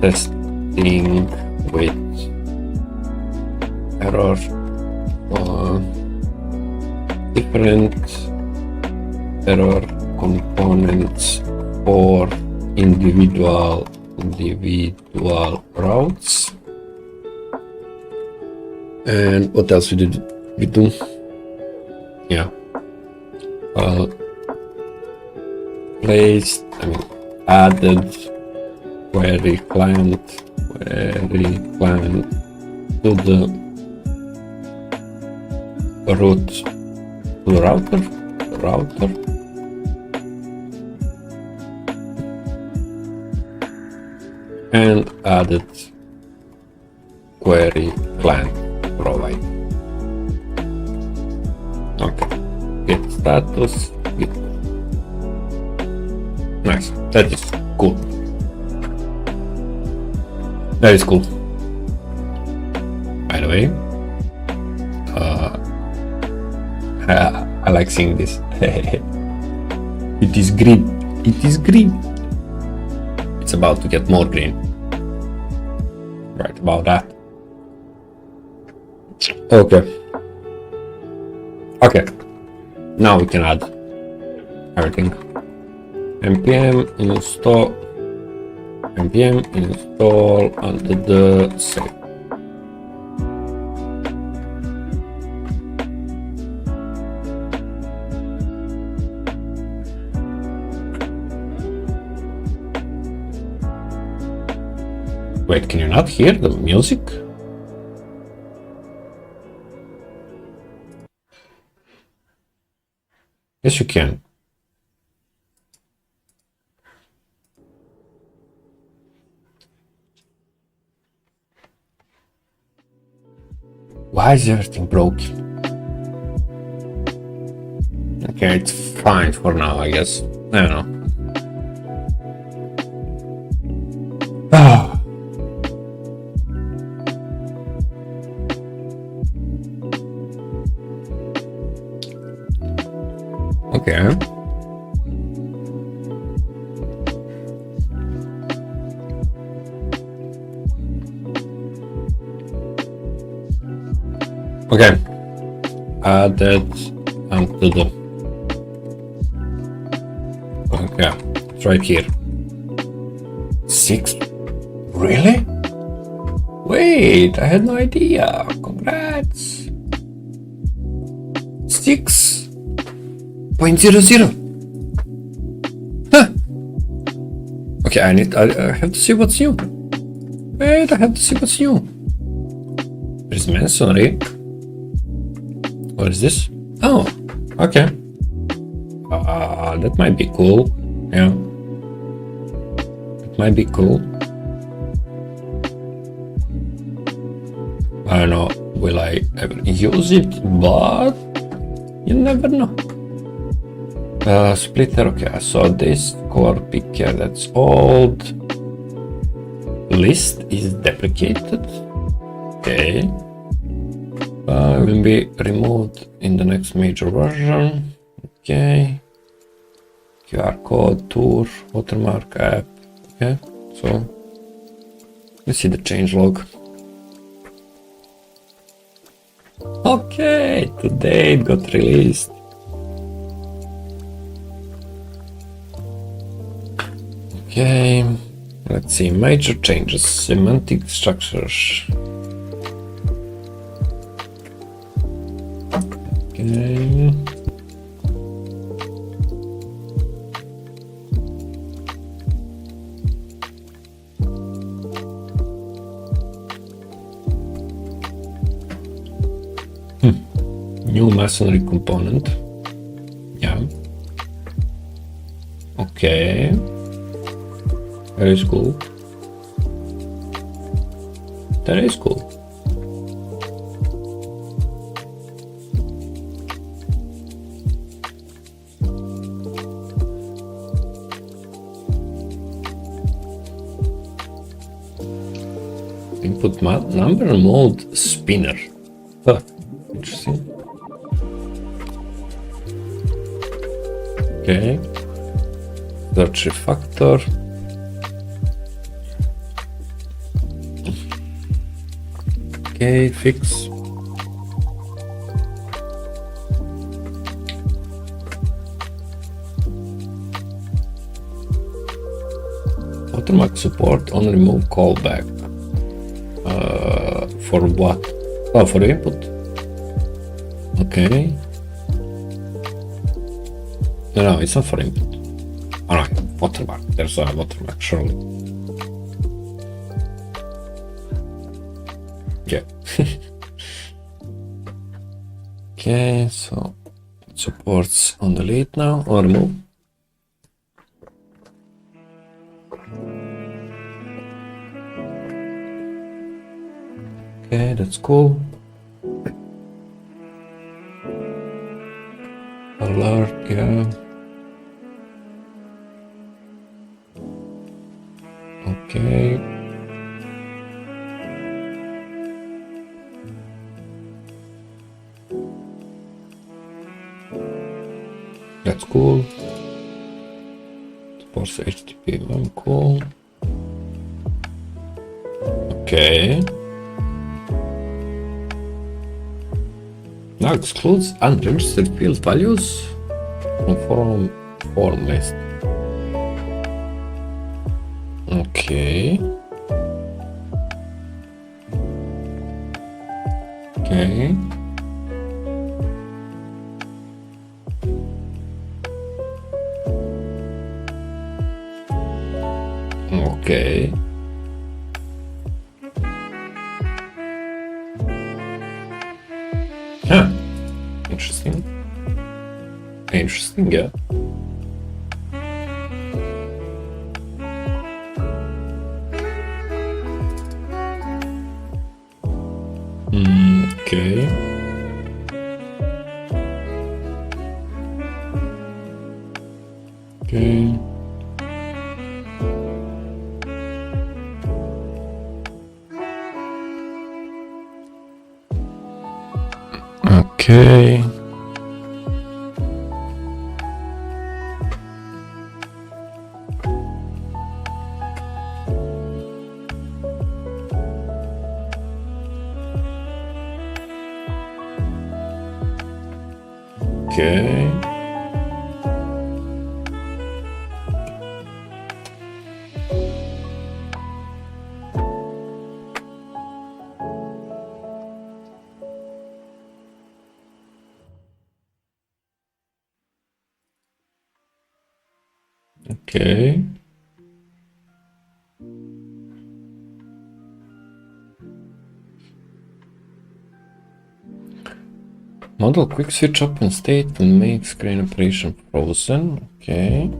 Testing with error. Different error components for individual routes. And what else we do? Yeah. Added query client to the route to the router. and added query client provide. Okay, get status, get. Nice, that is cool. That is cool. By the way, I like seeing this. It is green. It is green. It's about to get more green. Right about that. Okay. Okay. Now we can add everything. npm install onto the save. Wait, can you not hear the music? Yes, you can. Why is everything broken? Okay, it's fine for now, I guess. I don't know. Ah. Okay. Okay. Add that onto the. Okay, it's right here. 6? Really? Wait, I had no idea. Congrats. 6.00. Huh. Okay, I have to see what's new. Wait, I have to see what's new. There's masonry. What is this? Oh, okay. That might be cool. Yeah. It might be cool. I don't know, will I ever use it, but you never know. Splitter, okay, I saw this. Core picker, that's old. List is deprecated. Okay. Will be removed in the next major version. Okay. QR code, tour, watermark app. Okay, so let's see the changelog. Okay, today it got released. Okay, let's see, major changes, semantic structures. Okay. New masonry component. Yeah. Okay. That is cool. That is cool. Input number mode spinner. Huh. Interesting. Okay. Search refactor. Okay, fix. Watermark support on remove callback. For what? Oh, for input. Okay. No, it's not for input. Oh no, watermark. There's a watermark, surely. Yeah. Okay, so it supports on delete now or remove. Okay, that's cool. Alert, yeah. Okay. That's cool. Supports HTTP, cool. Okay. Now excludes unregistered field values from form list. Okay. Okay. Okay. Huh. Interesting. Interesting, yeah. Okay. Okay. Okay. Okay. Okay. Model quick switch open state and make screen operation frozen. Okay.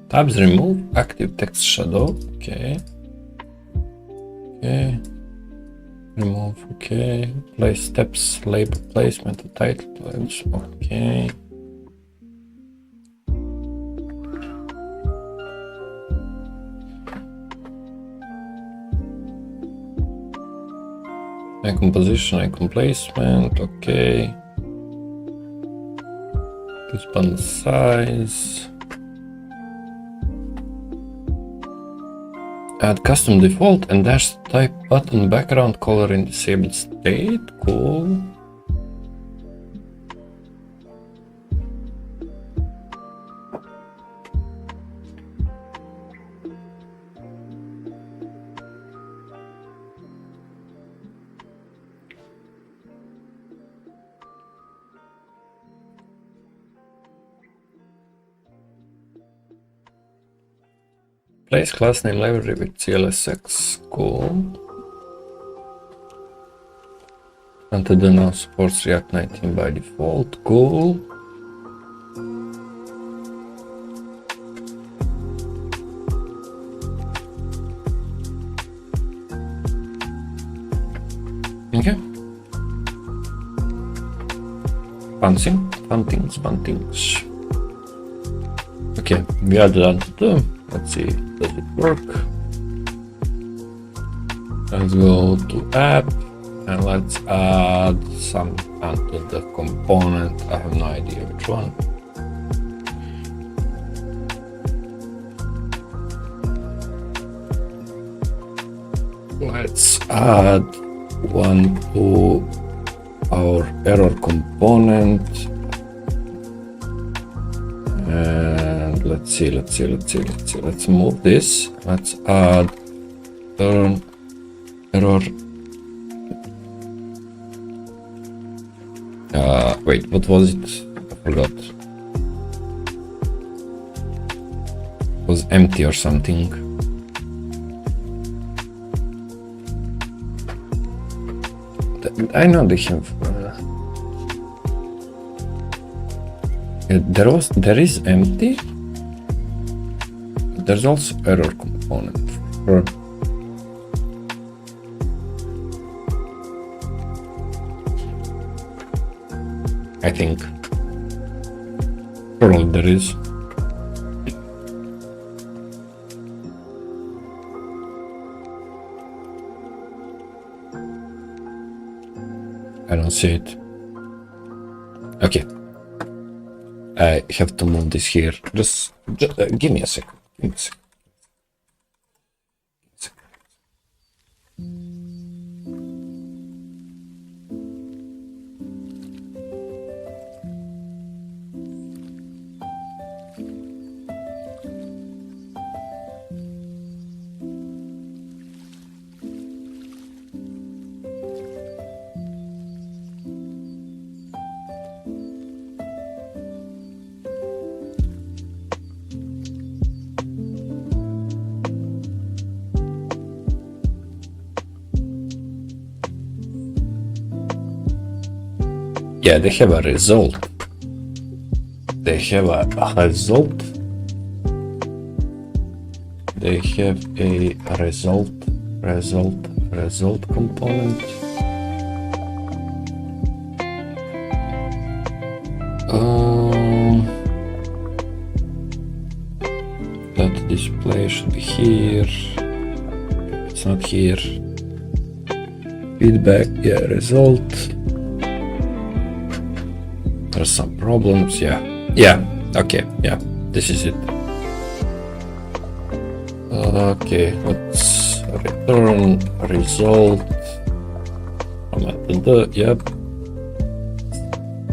Tabs remove active text shadow. Okay. Okay. Remove. Okay. Place steps, label placement, title pledge. Okay. Icon position, icon placement. Okay. This button size. Add custom default and dash type button background color in disabled state. Cool. Place class name library with CLSX. Cool. Antido now supports React 19 by default. Cool. Okay. Fun things. Okay, we added Antido. Let's see, does it work? Let's go to app and let's add some onto the component. I have no idea which one. Let's add one to our error component. And let's see. Let's move this. Let's add turn error Wait, what was it? I forgot. It was empty or something. I know they have. There is empty. There's also error component. For I think. Probably there is. I don't see it. Okay. I have to move this here. Just give me a second. Give me a second. Yeah, they have a result. They have a result. They have a result component. That display should be here. It's not here. Feedback, yeah, result. There's some problems, yeah. Okay, yeah, this is it. Okay, let's return result. Yep.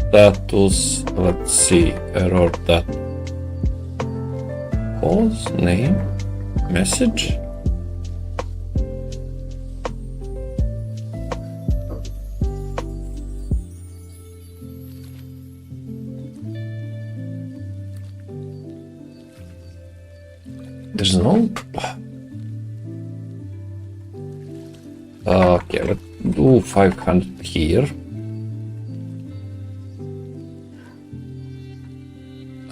Status, let's see, error that pause, name, message. There's no. Okay, let's do 500 here.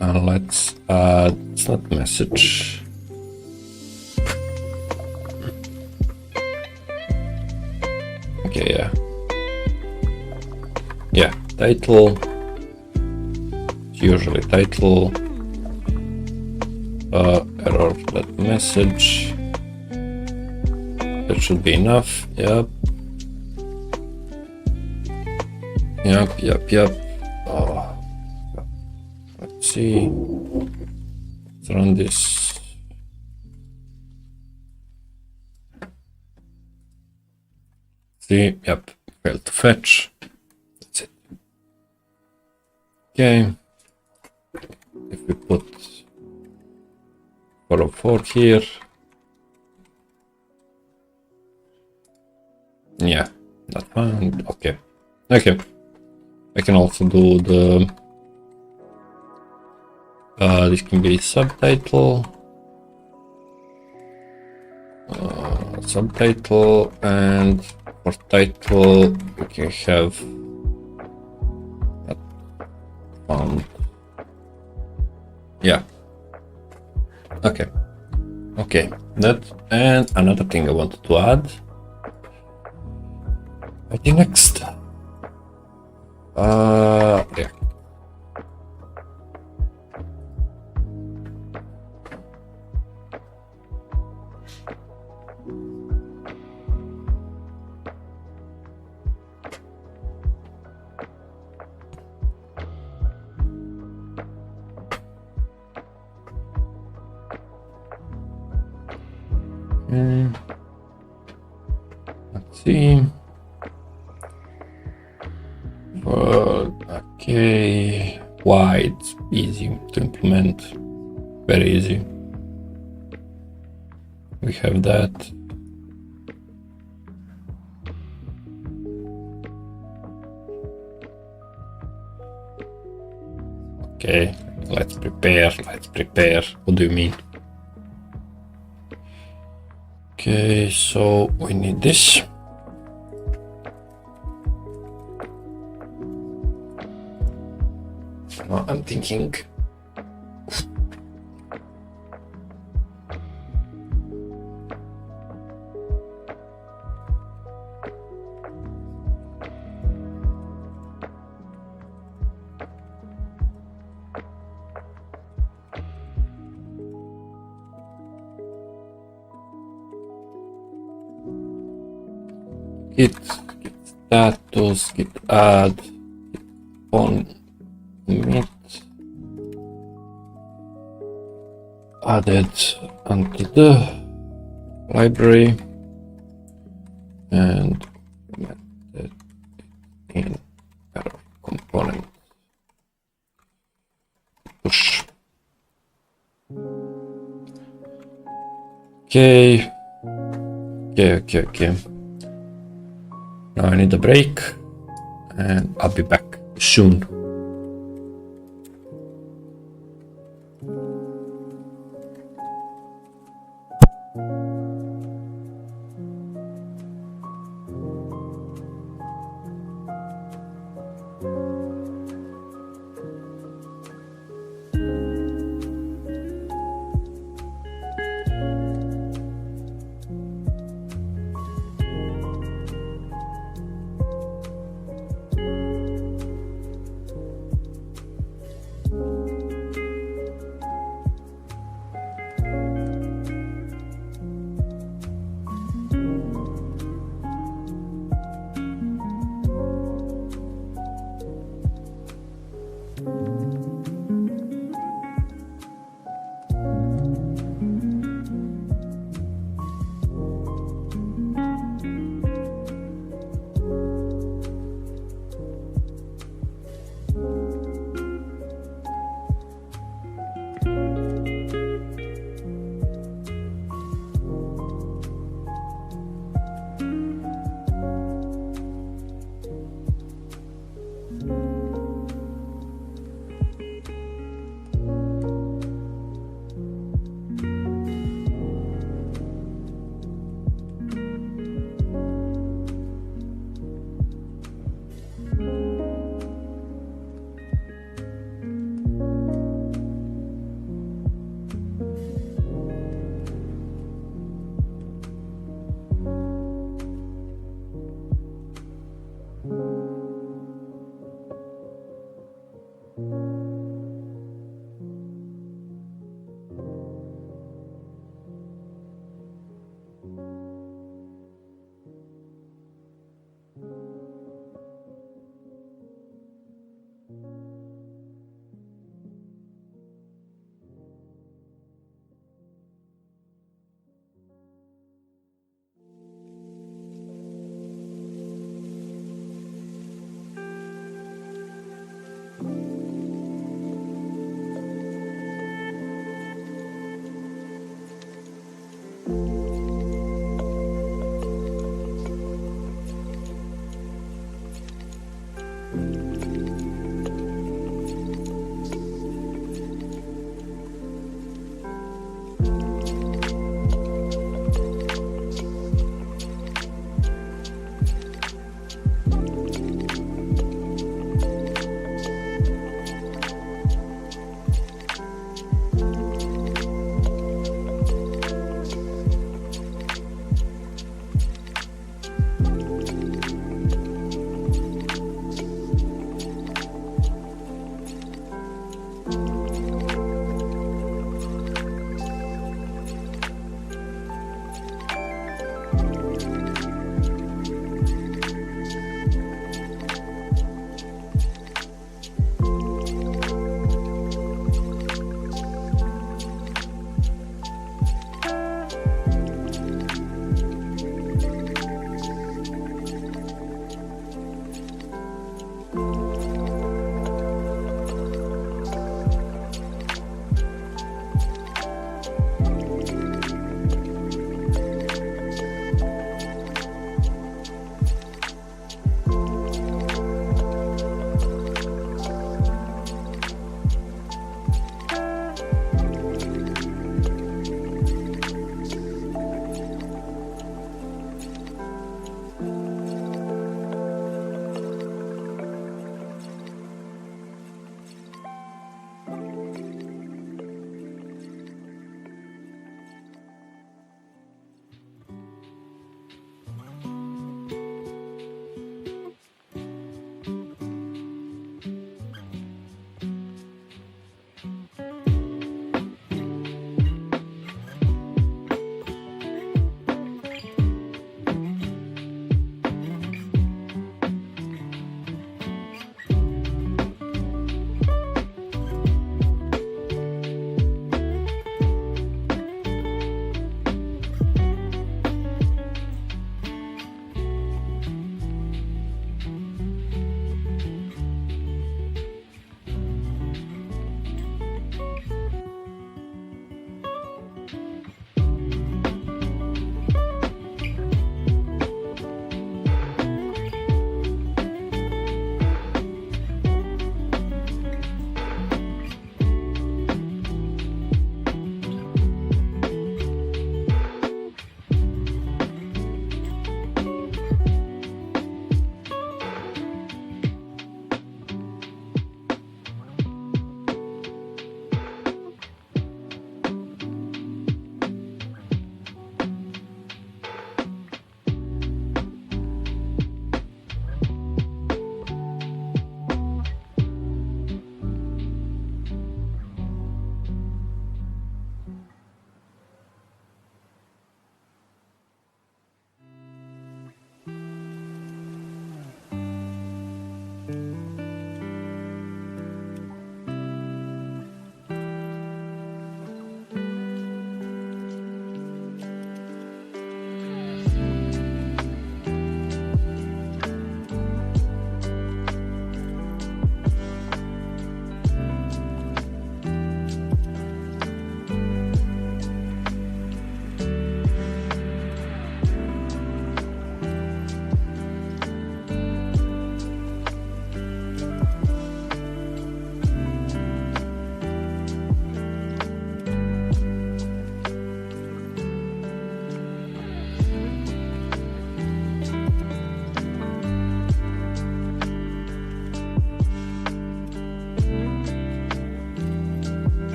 And let's add, it's not message. Okay, yeah. Yeah, title. It's usually title. Error that message. That should be enough. Yep. Oh. Let's see. Let's run this. See, yep, failed to fetch. That's it. Okay. If we put 404 here. Yeah, not found. Okay. Okay. I can also do the this can be subtitle. Subtitle, and for title we can have found. Yeah. Okay. That, and another thing I wanted to add. I think next. Yeah. Let's see. Okay, why it's easy to implement, very easy. We have that. Okay, let's prepare. What do you mean? Okay, so we need this. I'm thinking. Git status, git add, on commit added onto the library and implemented in error component. Push. Okay. Now I need a break and I'll be back soon.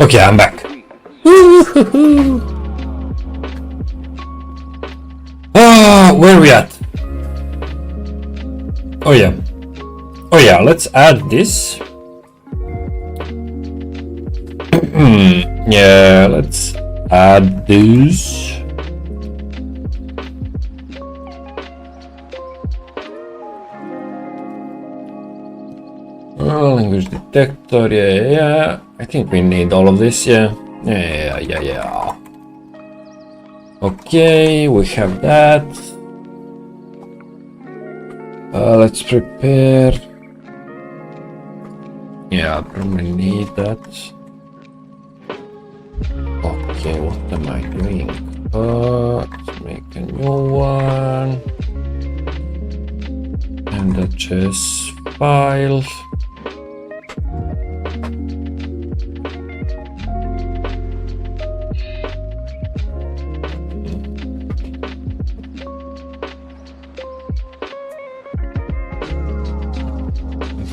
Okay, I'm back. Ah, where are we at? Oh yeah. Oh yeah, let's add this. Yeah, let's add this. Oh, language detector, yeah. I think we need all of this, yeah. Yeah. Okay, we have that. Let's prepare. Yeah, I probably need that. Okay, what am I doing? Let's make a new one. And the chess file.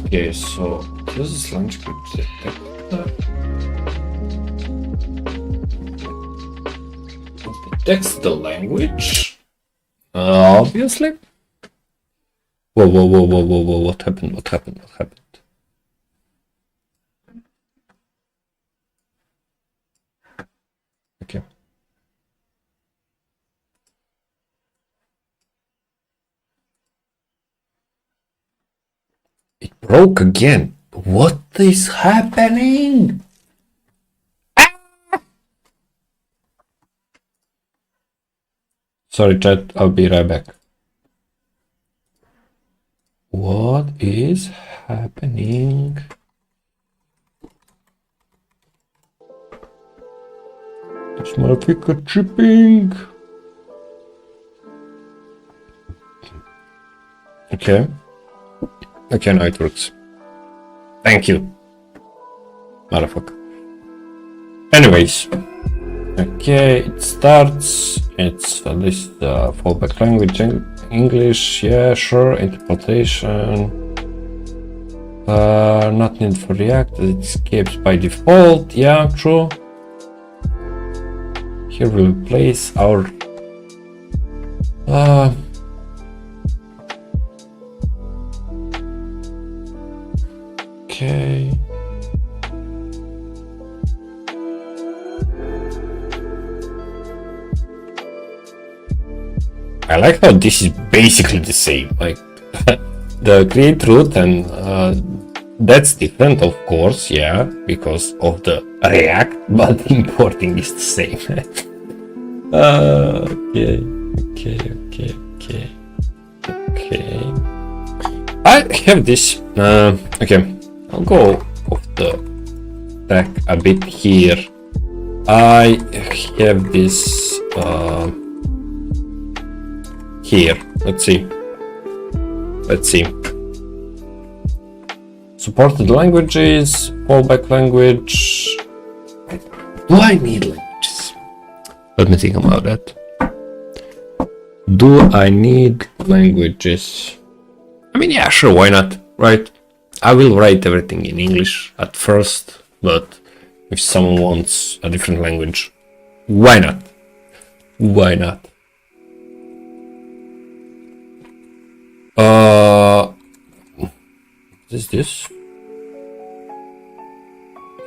Okay, so it uses language detector. It detects the language. Obviously. Whoa, what happened? Okay. It broke again. What is happening? Sorry, chat, I'll be right back. What is happening? This motherfucker tripping. Okay. Okay, now it works. Thank you. Motherfucker. Anyways. Okay, it starts. It's this fallback language English. Yeah, sure. Interpretation. Not needed for React. It escapes by default. Yeah, true. Here we'll place our okay. I like how this is basically the same. Like the create root and that's different, of course, yeah, because of the React, but importing is the same. Okay. I have this. Okay, I'll go off the track a bit here. I have this here. Let's see. Supported languages, fallback language. Do I need languages? Let me think about that. Do I need languages? I mean, yeah, sure, why not, right? I will write everything in English at first, but if someone wants a different language, why not? What is this?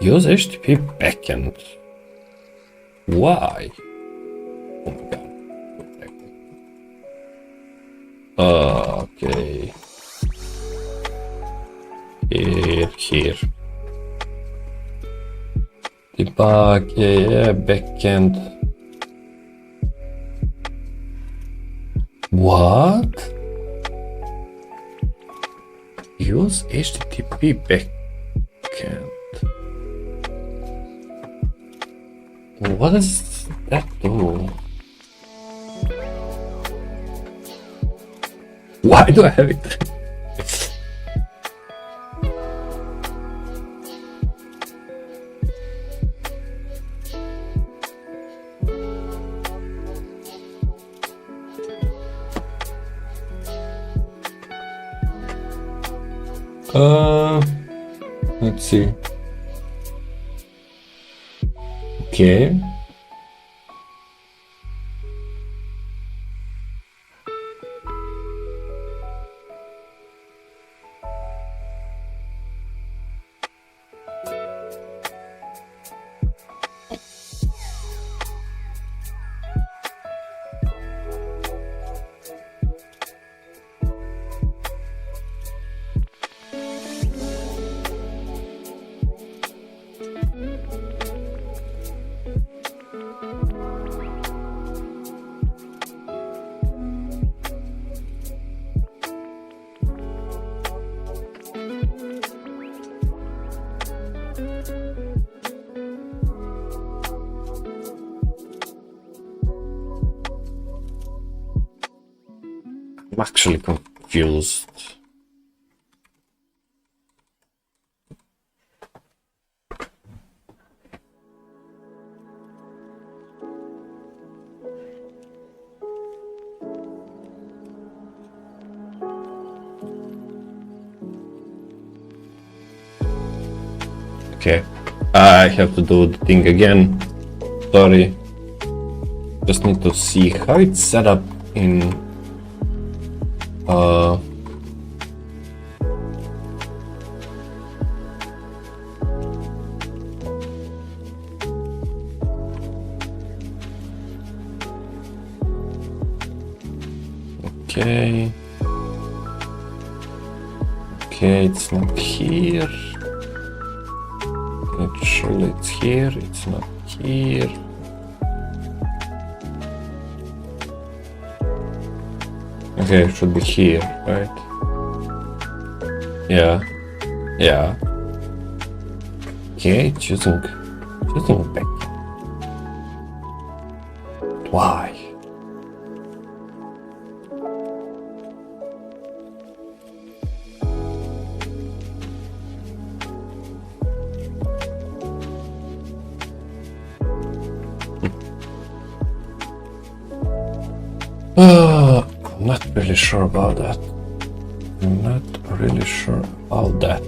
Use HTTP backend. Why? Oh my god. Okay. Here. Debug, yeah, backend. What? Use HTTP backend. What does that do? Why do I have it? Let's see. Okay. I'm actually confused. Okay, I have to do the thing again. Sorry. Just need to see how it's set up in okay. Okay, it's not here. Actually, it's here. It's not here. Okay, it should be here, right? Yeah. Yeah. Okay, choosing back. Why? I'm not really sure about that. I'm not really sure about that.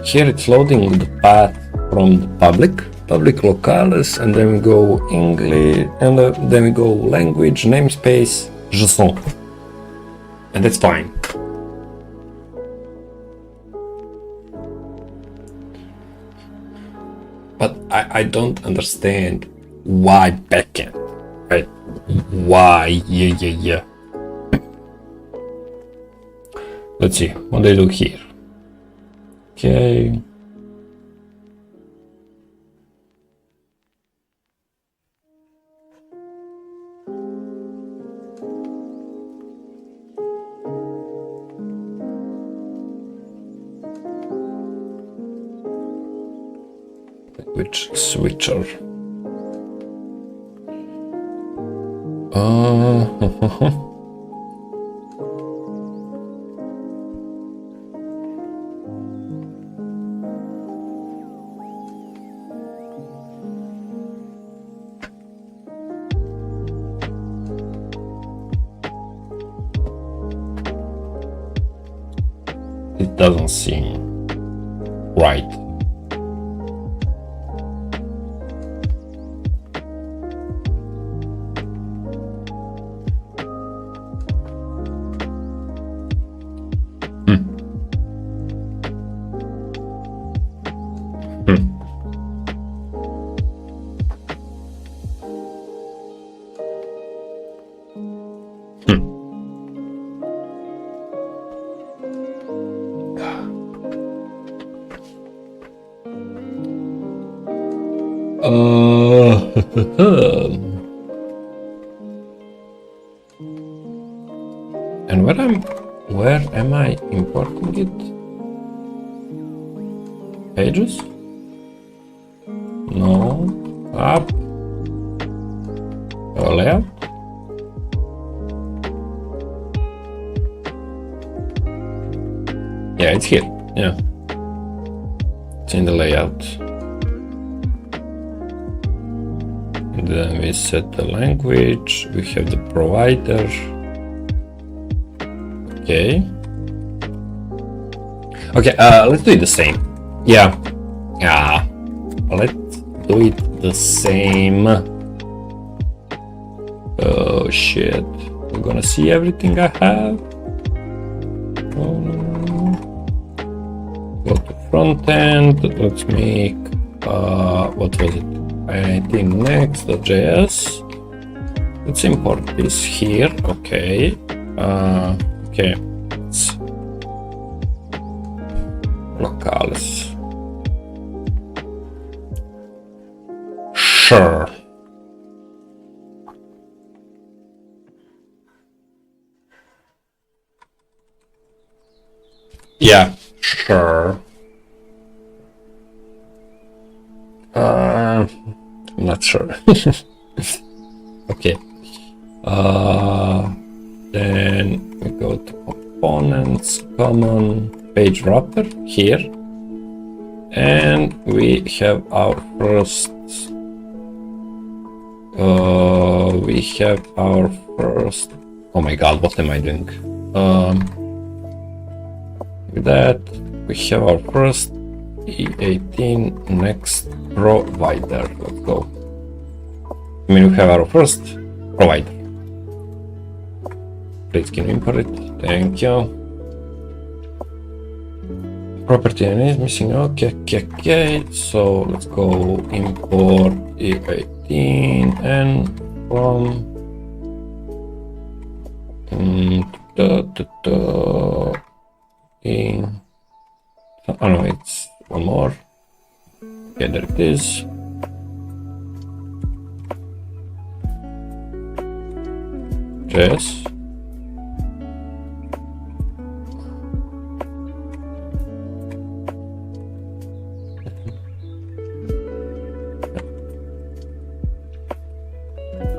Here it's loading the path from the public locales, and then we go English, and then we go language, namespace, JSON, and that's fine. But I don't understand why backend, right? Why? Yeah. Let's see what they do here. Okay. Language switcher. It doesn't seem right. And where am I importing it? Pages? No. Up. Layout? Yeah, it's here. Yeah. in the layout. And then we set the language. We have the provider. Okay. Okay, let's do it the same. Yeah. Yeah. Let's do it the same. Oh shit. We're gonna see everything I have. Oh, no. Go to front end. Let's make what was it? I think next.js. Let's import this here. Okay. Okay. It's locales. Sure. Yeah, sure. I'm not sure. Okay. Then we go to components, common page wrapper here, and we have our first. Oh my god, what am I doing? With that, we have our first E18 next provider. Let's go. I mean, we have our first provider. Please can you import it? Thank you. Property name is missing. Okay. So let's go import E18 and from oh no, it's one more. Okay, there it is. JS.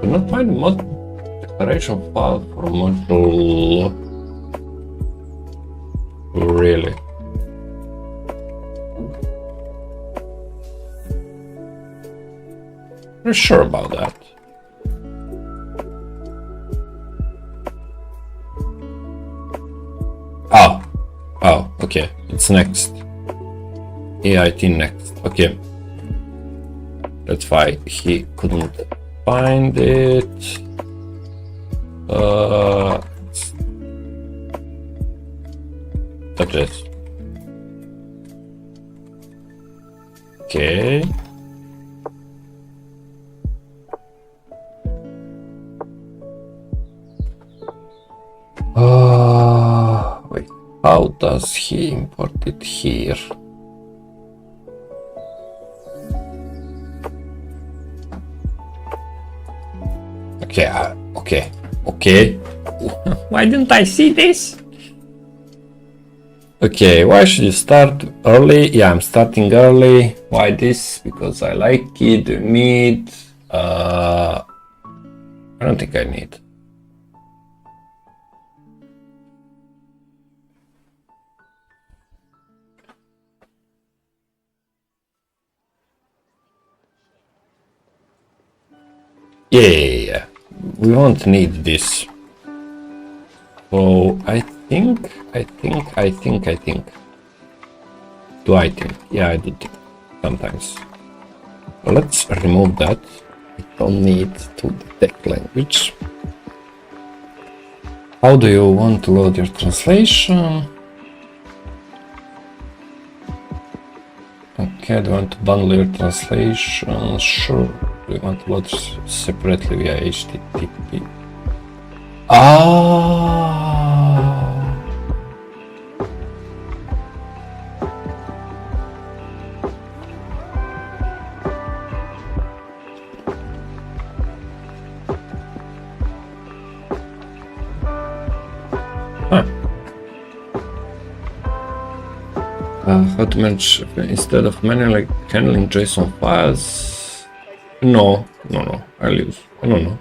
Could not find the mod declaration file for module. Really? Not sure about that. Oh, okay. It's next. E18 next. Okay. That's why he couldn't find it. That's okay. Wait, how does he import it here? Okay. Why didn't I see this? Okay, why should you start early? Yeah, I'm starting early. Why this? Because I like it. Do you need? I don't think I need. Yeah. We won't need this. So I think. Do I think? Yeah, I do think sometimes. Well, let's remove that. We don't need to detect language. How do you want to load your translation? Okay, do you want to bundle your translation? Sure. Do you want to load separately via HTTP? How to manage instead of manually handling JSON files? No. I'll use. No.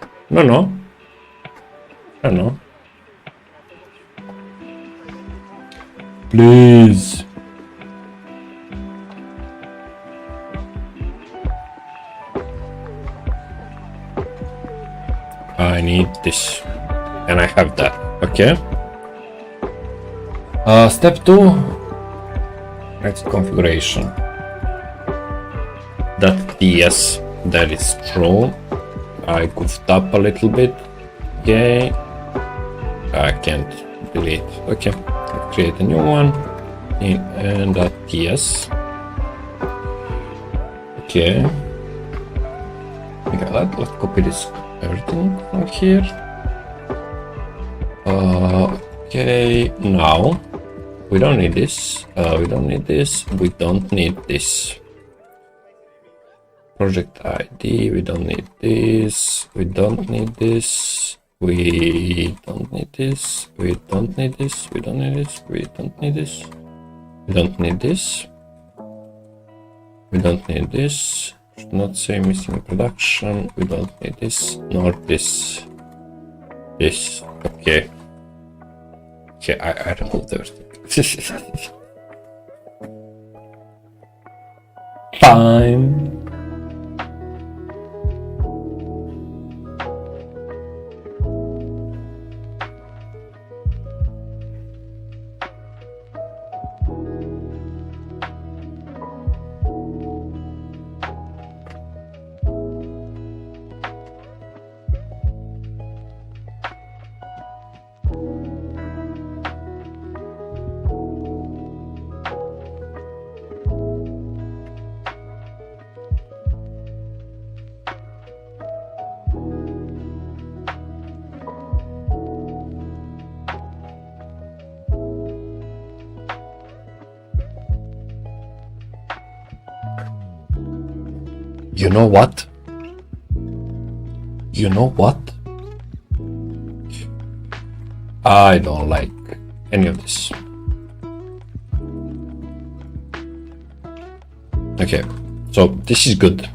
Please. need this, and I have that. Okay. Step 2. That's configuration. .ts, that is true. I goofed up a little bit. Okay. I can't delete. Okay. Let's create a new one. And .ts. Okay. We got that. Let's copy this everything from here. Okay. Now we don't need this. We don't need this. We don't need this. Project ID. We don't need this. We don't need this. We don't need this. We don't need this. We don't need this. We don't need this. We don't need this. We don't need this. Should not say missing production. We don't need this nor this. This. Okay. Okay, I removed everything. Fine. You know what? You know what? I don't like any of this. Okay, so this is good.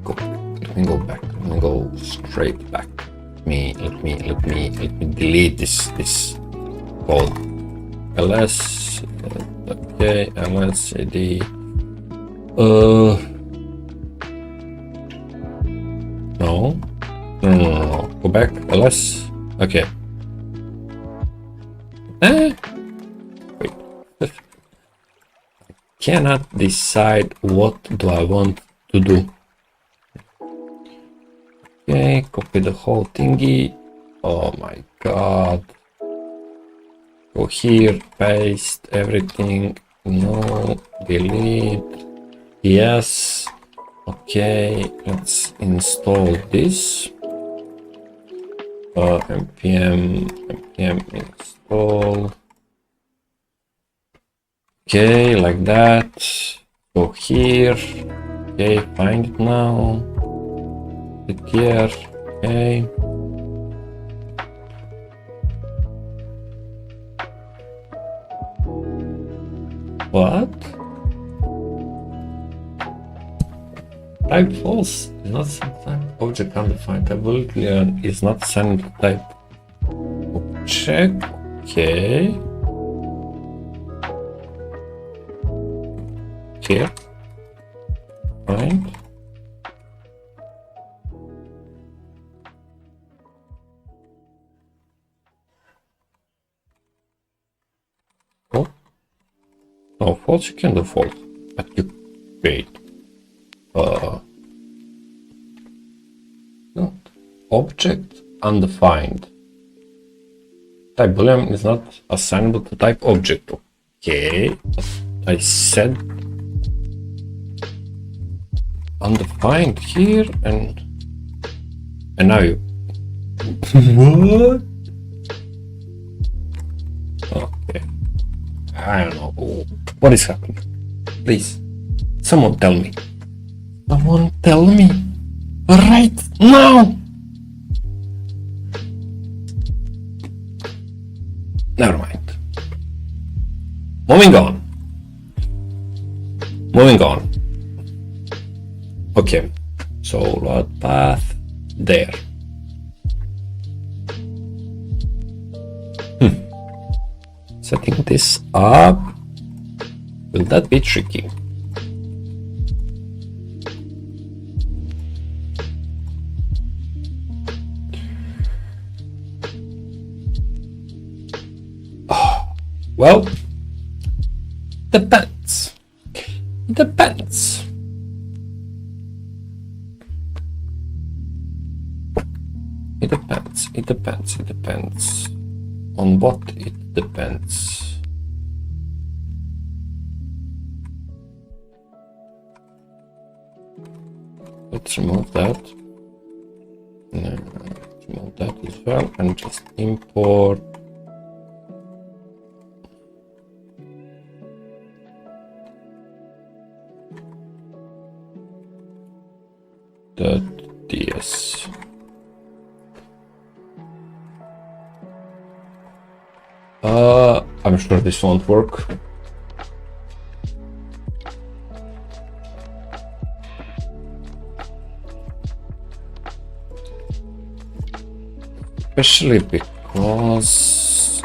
Let me go back. Let me go straight back. Let me delete this code. ls. Okay, ls cd. No. Go back. ls. Okay. Wait. Cannot decide what do I want to do. Okay, copy the whole thingy. Oh my god. Go here, paste everything. No, delete. Yes. Okay, let's install this. npm install. Okay, like that. Go here. Okay, find it now. Click here. Okay. What? Type false is not assigned object undefined. Type is not assigned type object. Okay. Here. Find. Oh. No, false, you can do false. But you wait. No. Object undefined. Type boolean is not assignable to type object. Okay. I said undefined here and now you what? Okay. I don't know what is happening. Please, someone tell me. Someone tell me right now. Never mind. Moving on. Okay, so load path there. Setting this up, will that be tricky? Well, depends. Depends. It depends. It depends. It depends. On what it depends. Let's remove that. No, let's remove that as well and just import the ds. I'm sure this won't work. Especially because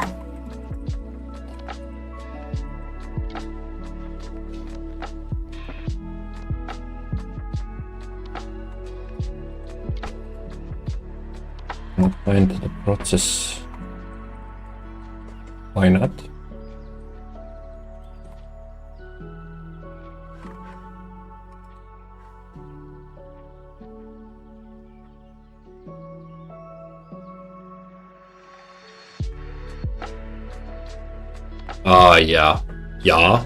I'm applying to the process. Why not? Yeah,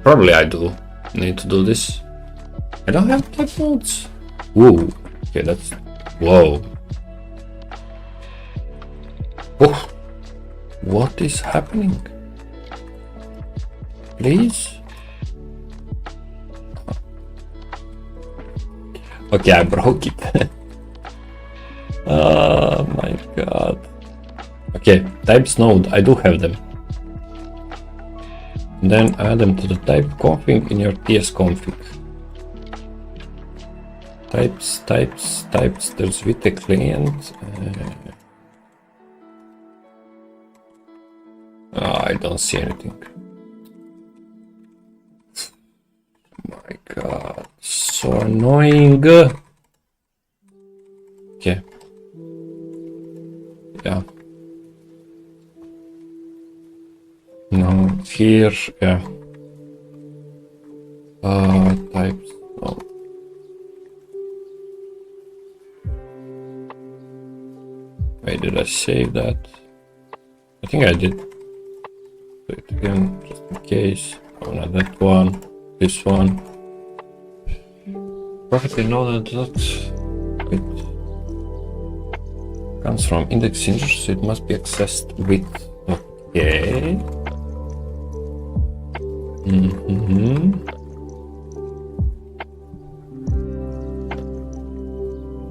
probably I do need to do this. I don't have type nodes. Whoa, okay, that's, whoa. Oh, what is happening? Please? Okay, I broke it. Oh my god. Okay, types node, I do have them. And then add them to the type config in your ts config. Types, there's with the client. I don't see anything. My god, so annoying. Okay. Yeah. No, here, yeah. Types, no. Wait, did I save that? I think I did. Do it again, just in case. Oh, not that one. This one. Perfectly know that it comes from index integer, so it must be accessed with. Okay.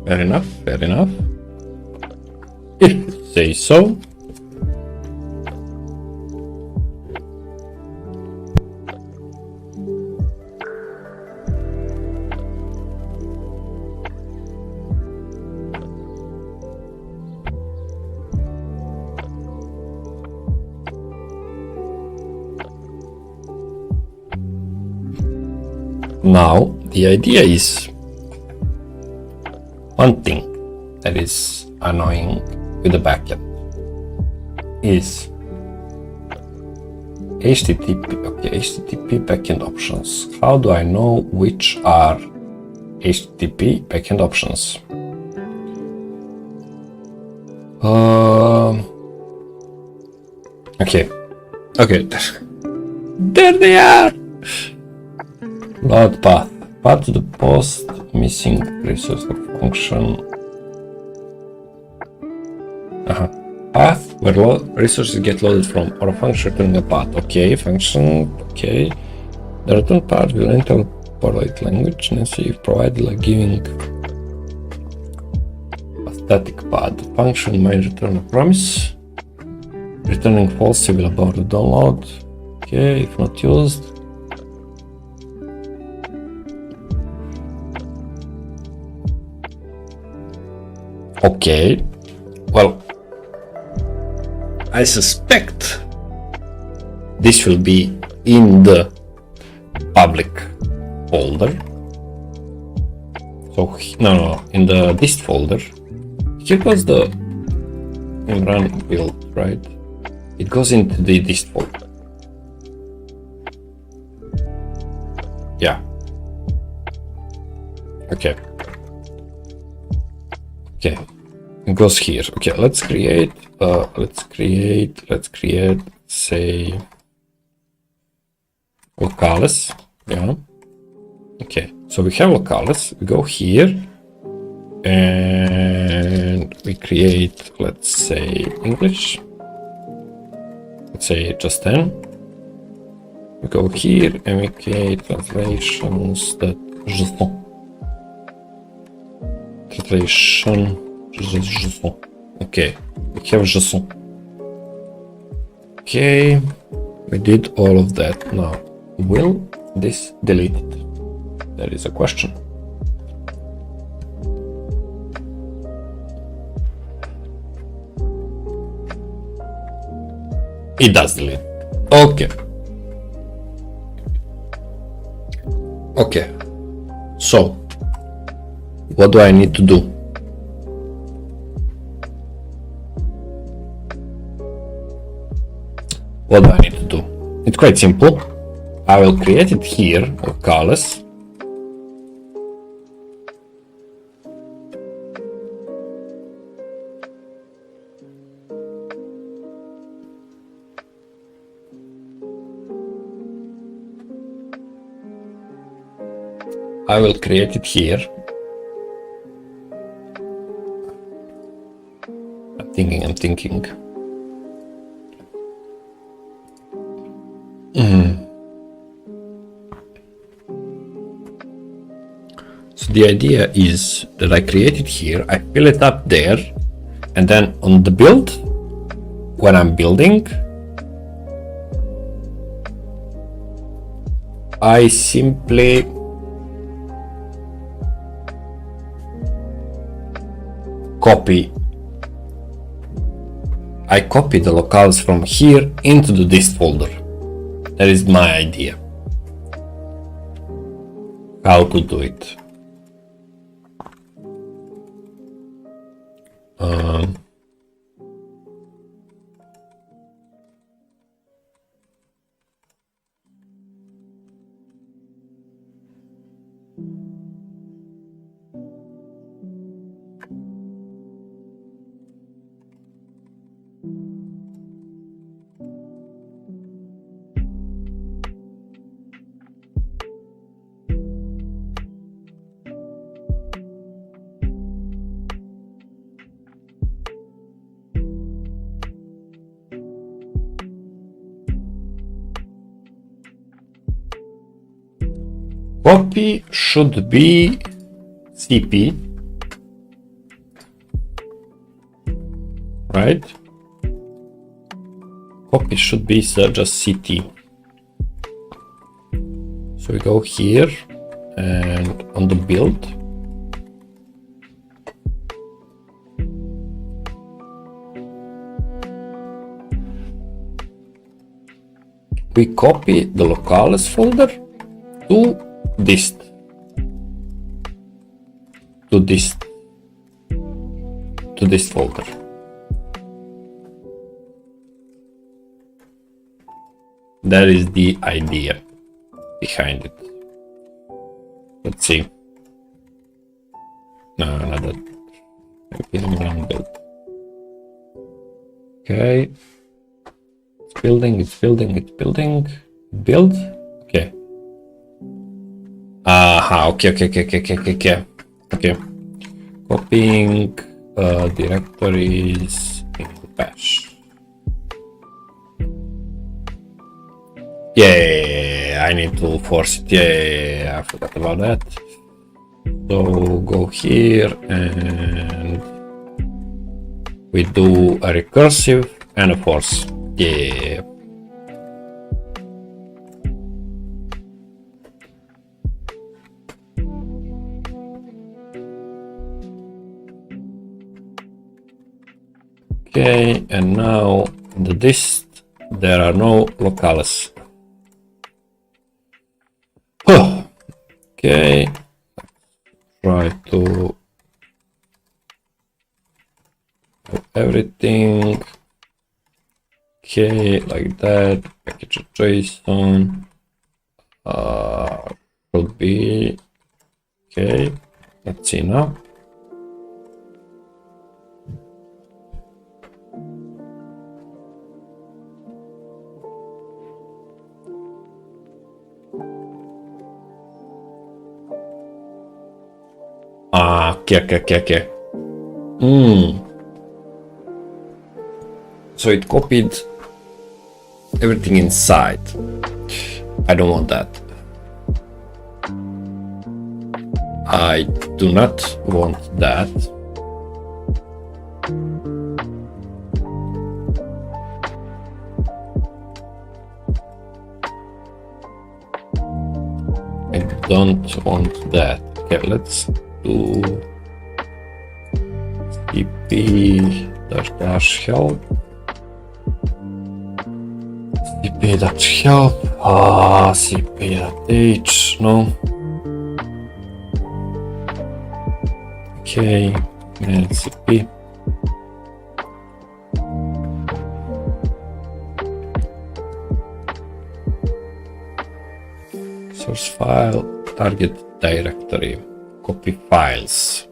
Fair enough, fair enough. If you say so. Now, the idea is one thing that is annoying with the backend is HTTP backend options. How do I know which are HTTP backend options? Okay, there they are. Load path to the post, missing resource or function. Path where resources get loaded from, or a function returning a path. Okay, function. Okay, the return path will interpolate language and see if provided like giving a static path. The function might return a promise. Returning false will abort the download. Okay, if not used. Okay, well, I suspect this will be in the public folder. So, no, in the dist folder. Here goes the Imran build, right? It goes into the dist folder. Yeah. Okay. Okay. It goes here. Okay, let's create, say, locales. Yeah. Okay, so we have locales. We go here and we create, let's say, English. Let's say just 10. We go here and we create translations that translation. Okay, we have JSON. Okay, we did all of that. Now, will this delete it? That is a question. It does delete. Okay. Okay. So, what do I need to do? What do I need to do? It's quite simple. I will create it here, locales. I will create it here. I'm thinking. So the idea is that I create it here, I fill it up there, and then on the build, when I'm building, I simply copy the locales from here into the dist folder. That is my idea. How to do it. Copy should be CP, right? Copy should be just CT. So we go here and on the build, we copy the locales folder to dist, to this folder. That is the idea behind it. Let's see. No, not that. Maybe build. Okay. It's building. Build. Okay. Okay. Copying directories into bash. Yeah, I need to force it. Yeah, I forgot about that. So go here and we do a recursive and a force. Yeah. Okay, and now in the dist there are no locales. Okay, try to do everything. Okay, like that. Package JSON. be okay. Let's see now. Okay. So it copied everything inside. I don't want that. I do not want that. I don't want that. Okay, let's do cp-help. cp.help. cp.h. No. Okay, and cp. Source file, target directory, copy files.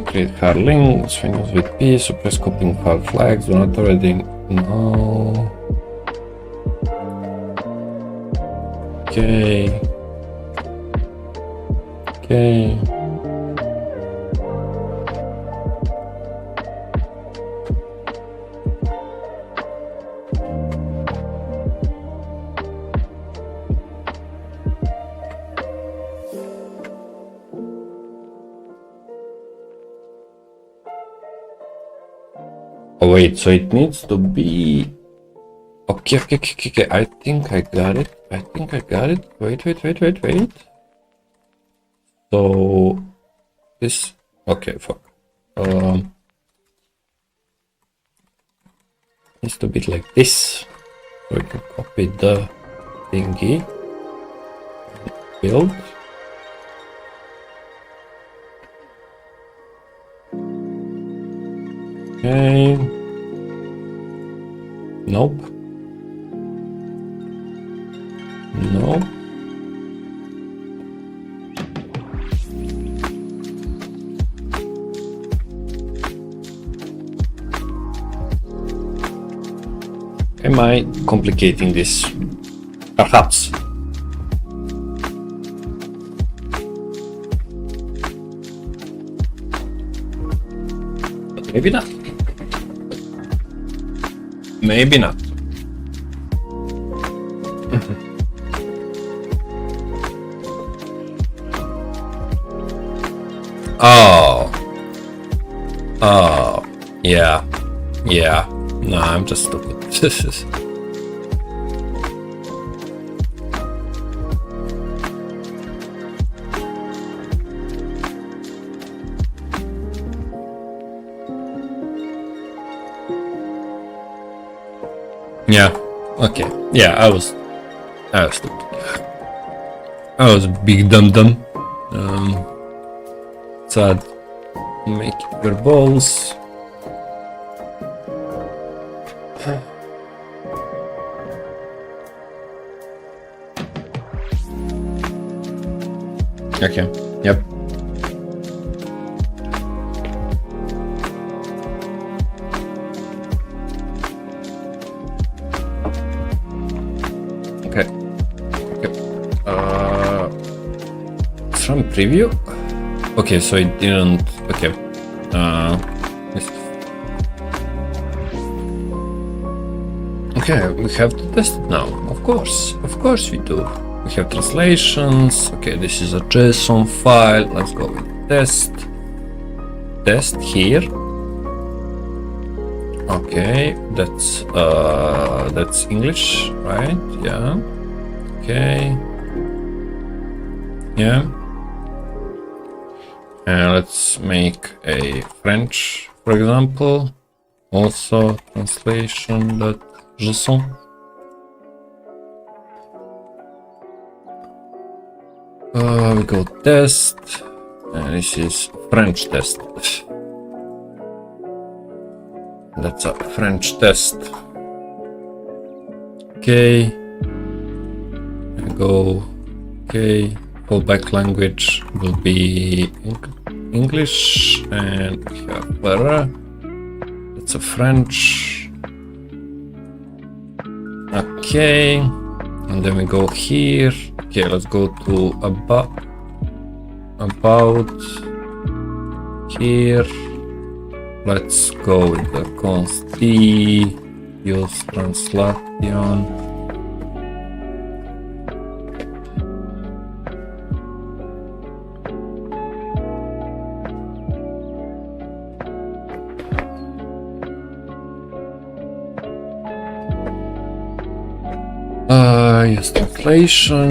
Create hard links, fingers with P, suppress copying file flags, do not already. No. Okay. Oh wait, so it needs to be okay. I think I got it. Wait. So this fuck. Needs to be like this. So we can copy the thingy. Build. Okay. Nope. No. Am I complicating this? Perhaps. But maybe not. Maybe not. Oh, yeah. No, I'm just stupid. Yeah. Okay. Yeah, I was stupid. I was a big dum-dum. Sad. Make your balls. Okay. Yep. Okay. From preview. Okay, so it didn't. Okay. Okay, we have to test it now. Of course we do. We have translations. Okay, this is a JSON file. Let's go with test. test here. Okay, that's English, right? Yeah. Okay. Yeah. And let's make a French, for example. Also translation.json. We go test, and this is French test. That's a French test. Okay. I go. Okay. Fallback language will be English, and we have that's a French. Okay. And then we go here. Okay, let's go to about here. Let's go with the const d, use translation. Use translation.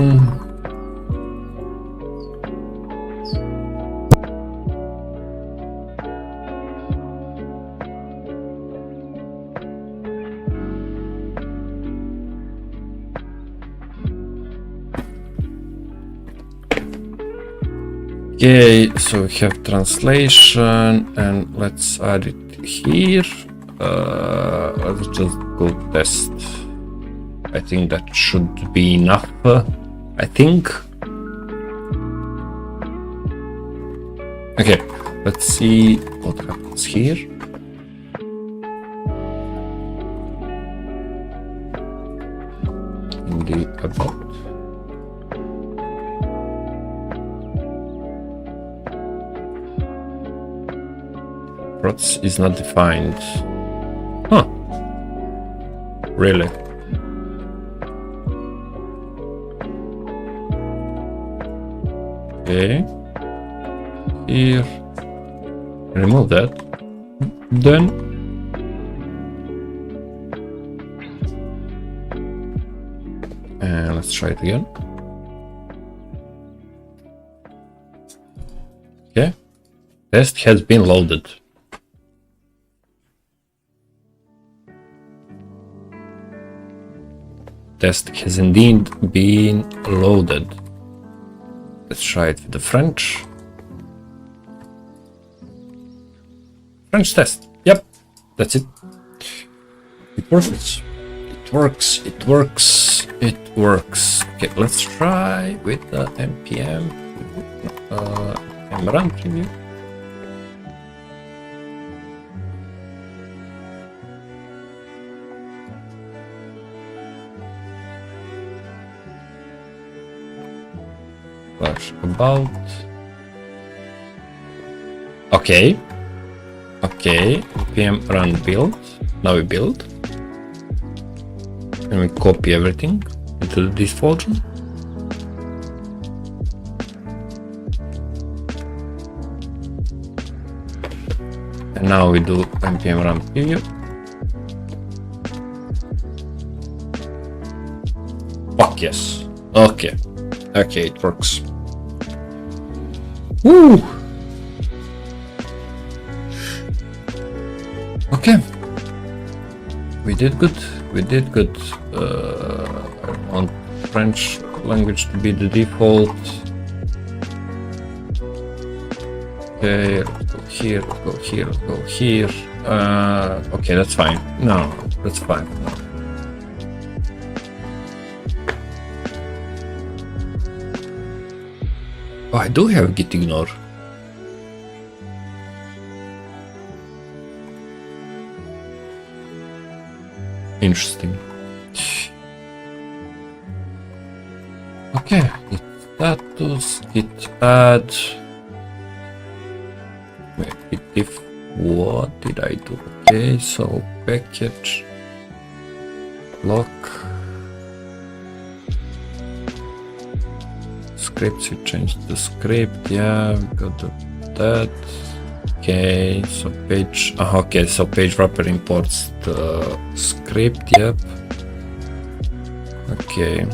Okay, so we have translation, and let's add it here. Let's just go test. I think that should be enough. I think. Okay, let's see what happens here. In the about. Prots is not defined. Huh. Really? Okay. Here. Remove that. Then. And let's try it again. Okay. Test has been loaded. Test has indeed been loaded. Let's try it with the French. French test. Yep, that's it. It works. It works. It works. It works. Okay, let's try with the npm run preview. About. Okay. Okay. npm run build. Now we build. And we copy everything into this folder. And now we do npm run preview. Fuck yes. Okay. Okay, it works. Woo! Okay. We did good. We did good. I want French language to be the default. Okay, let's go here, let's go here, let's go here. Okay, that's fine. No, that's fine. No. Oh, I do have git ignore. Interesting. Okay, git status, git add. Wait, git diff. What did I do? Okay, so package lock. Scripts, we changed the script. Yeah, we got that. Okay, so page. Okay, so page wrapper imports the script. Yep. Okay.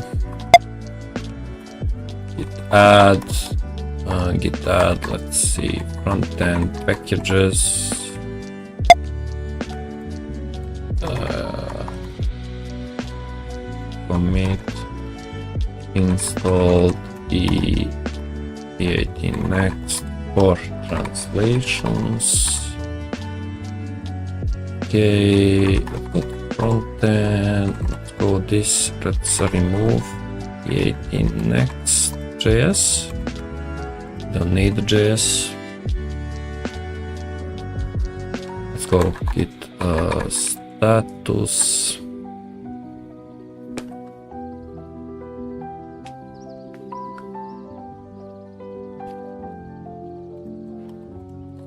Git add. Let's see. Front end packages. Commit installed e18 next for translations. Okay, let's go to front end. Let's go this. Let's remove e18 next JS. Don't need the JS. Let's go git status.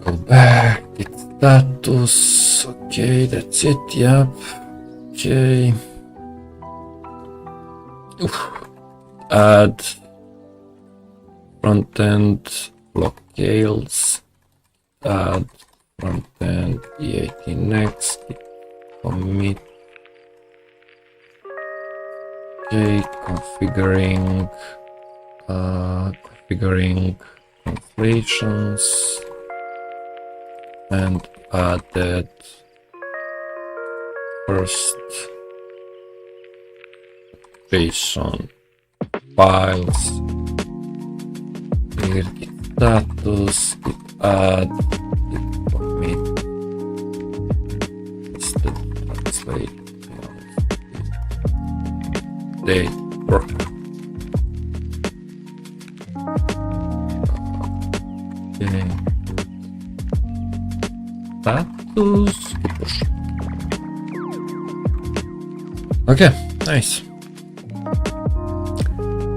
Go back, git status. Okay, that's it. Yep. Okay. Add front end locales. Add front end e18 next. Commit. Okay, configuring translations and added first JSON files. Here git status, git add, git commit, translate, they work. Okay. Status, git push. Okay, nice.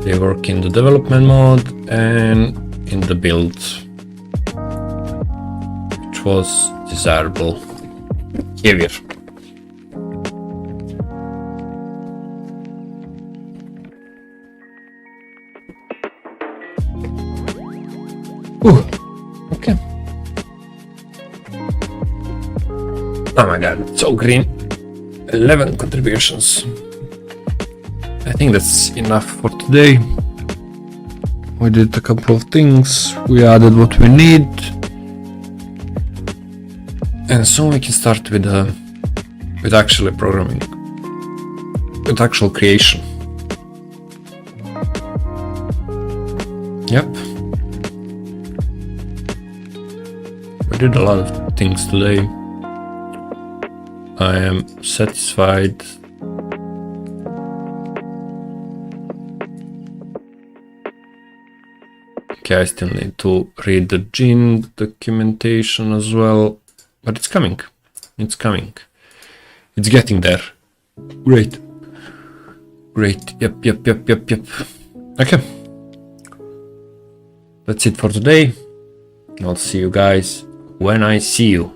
They work in the development mode and in the build, which was desirable behavior. Okay. Oh my god, it's so green. 11 contributions. I think that's enough for today. We did a couple of things. We added what we need. And soon we can start with actually programming. With actual creation. Yep. We did a lot of things today. I am satisfied. Okay, I still need to read the gene documentation as well, but it's coming. It's coming. It's getting there. Great. Great. Yep. Okay. That's it for today. I'll see you guys when I see you.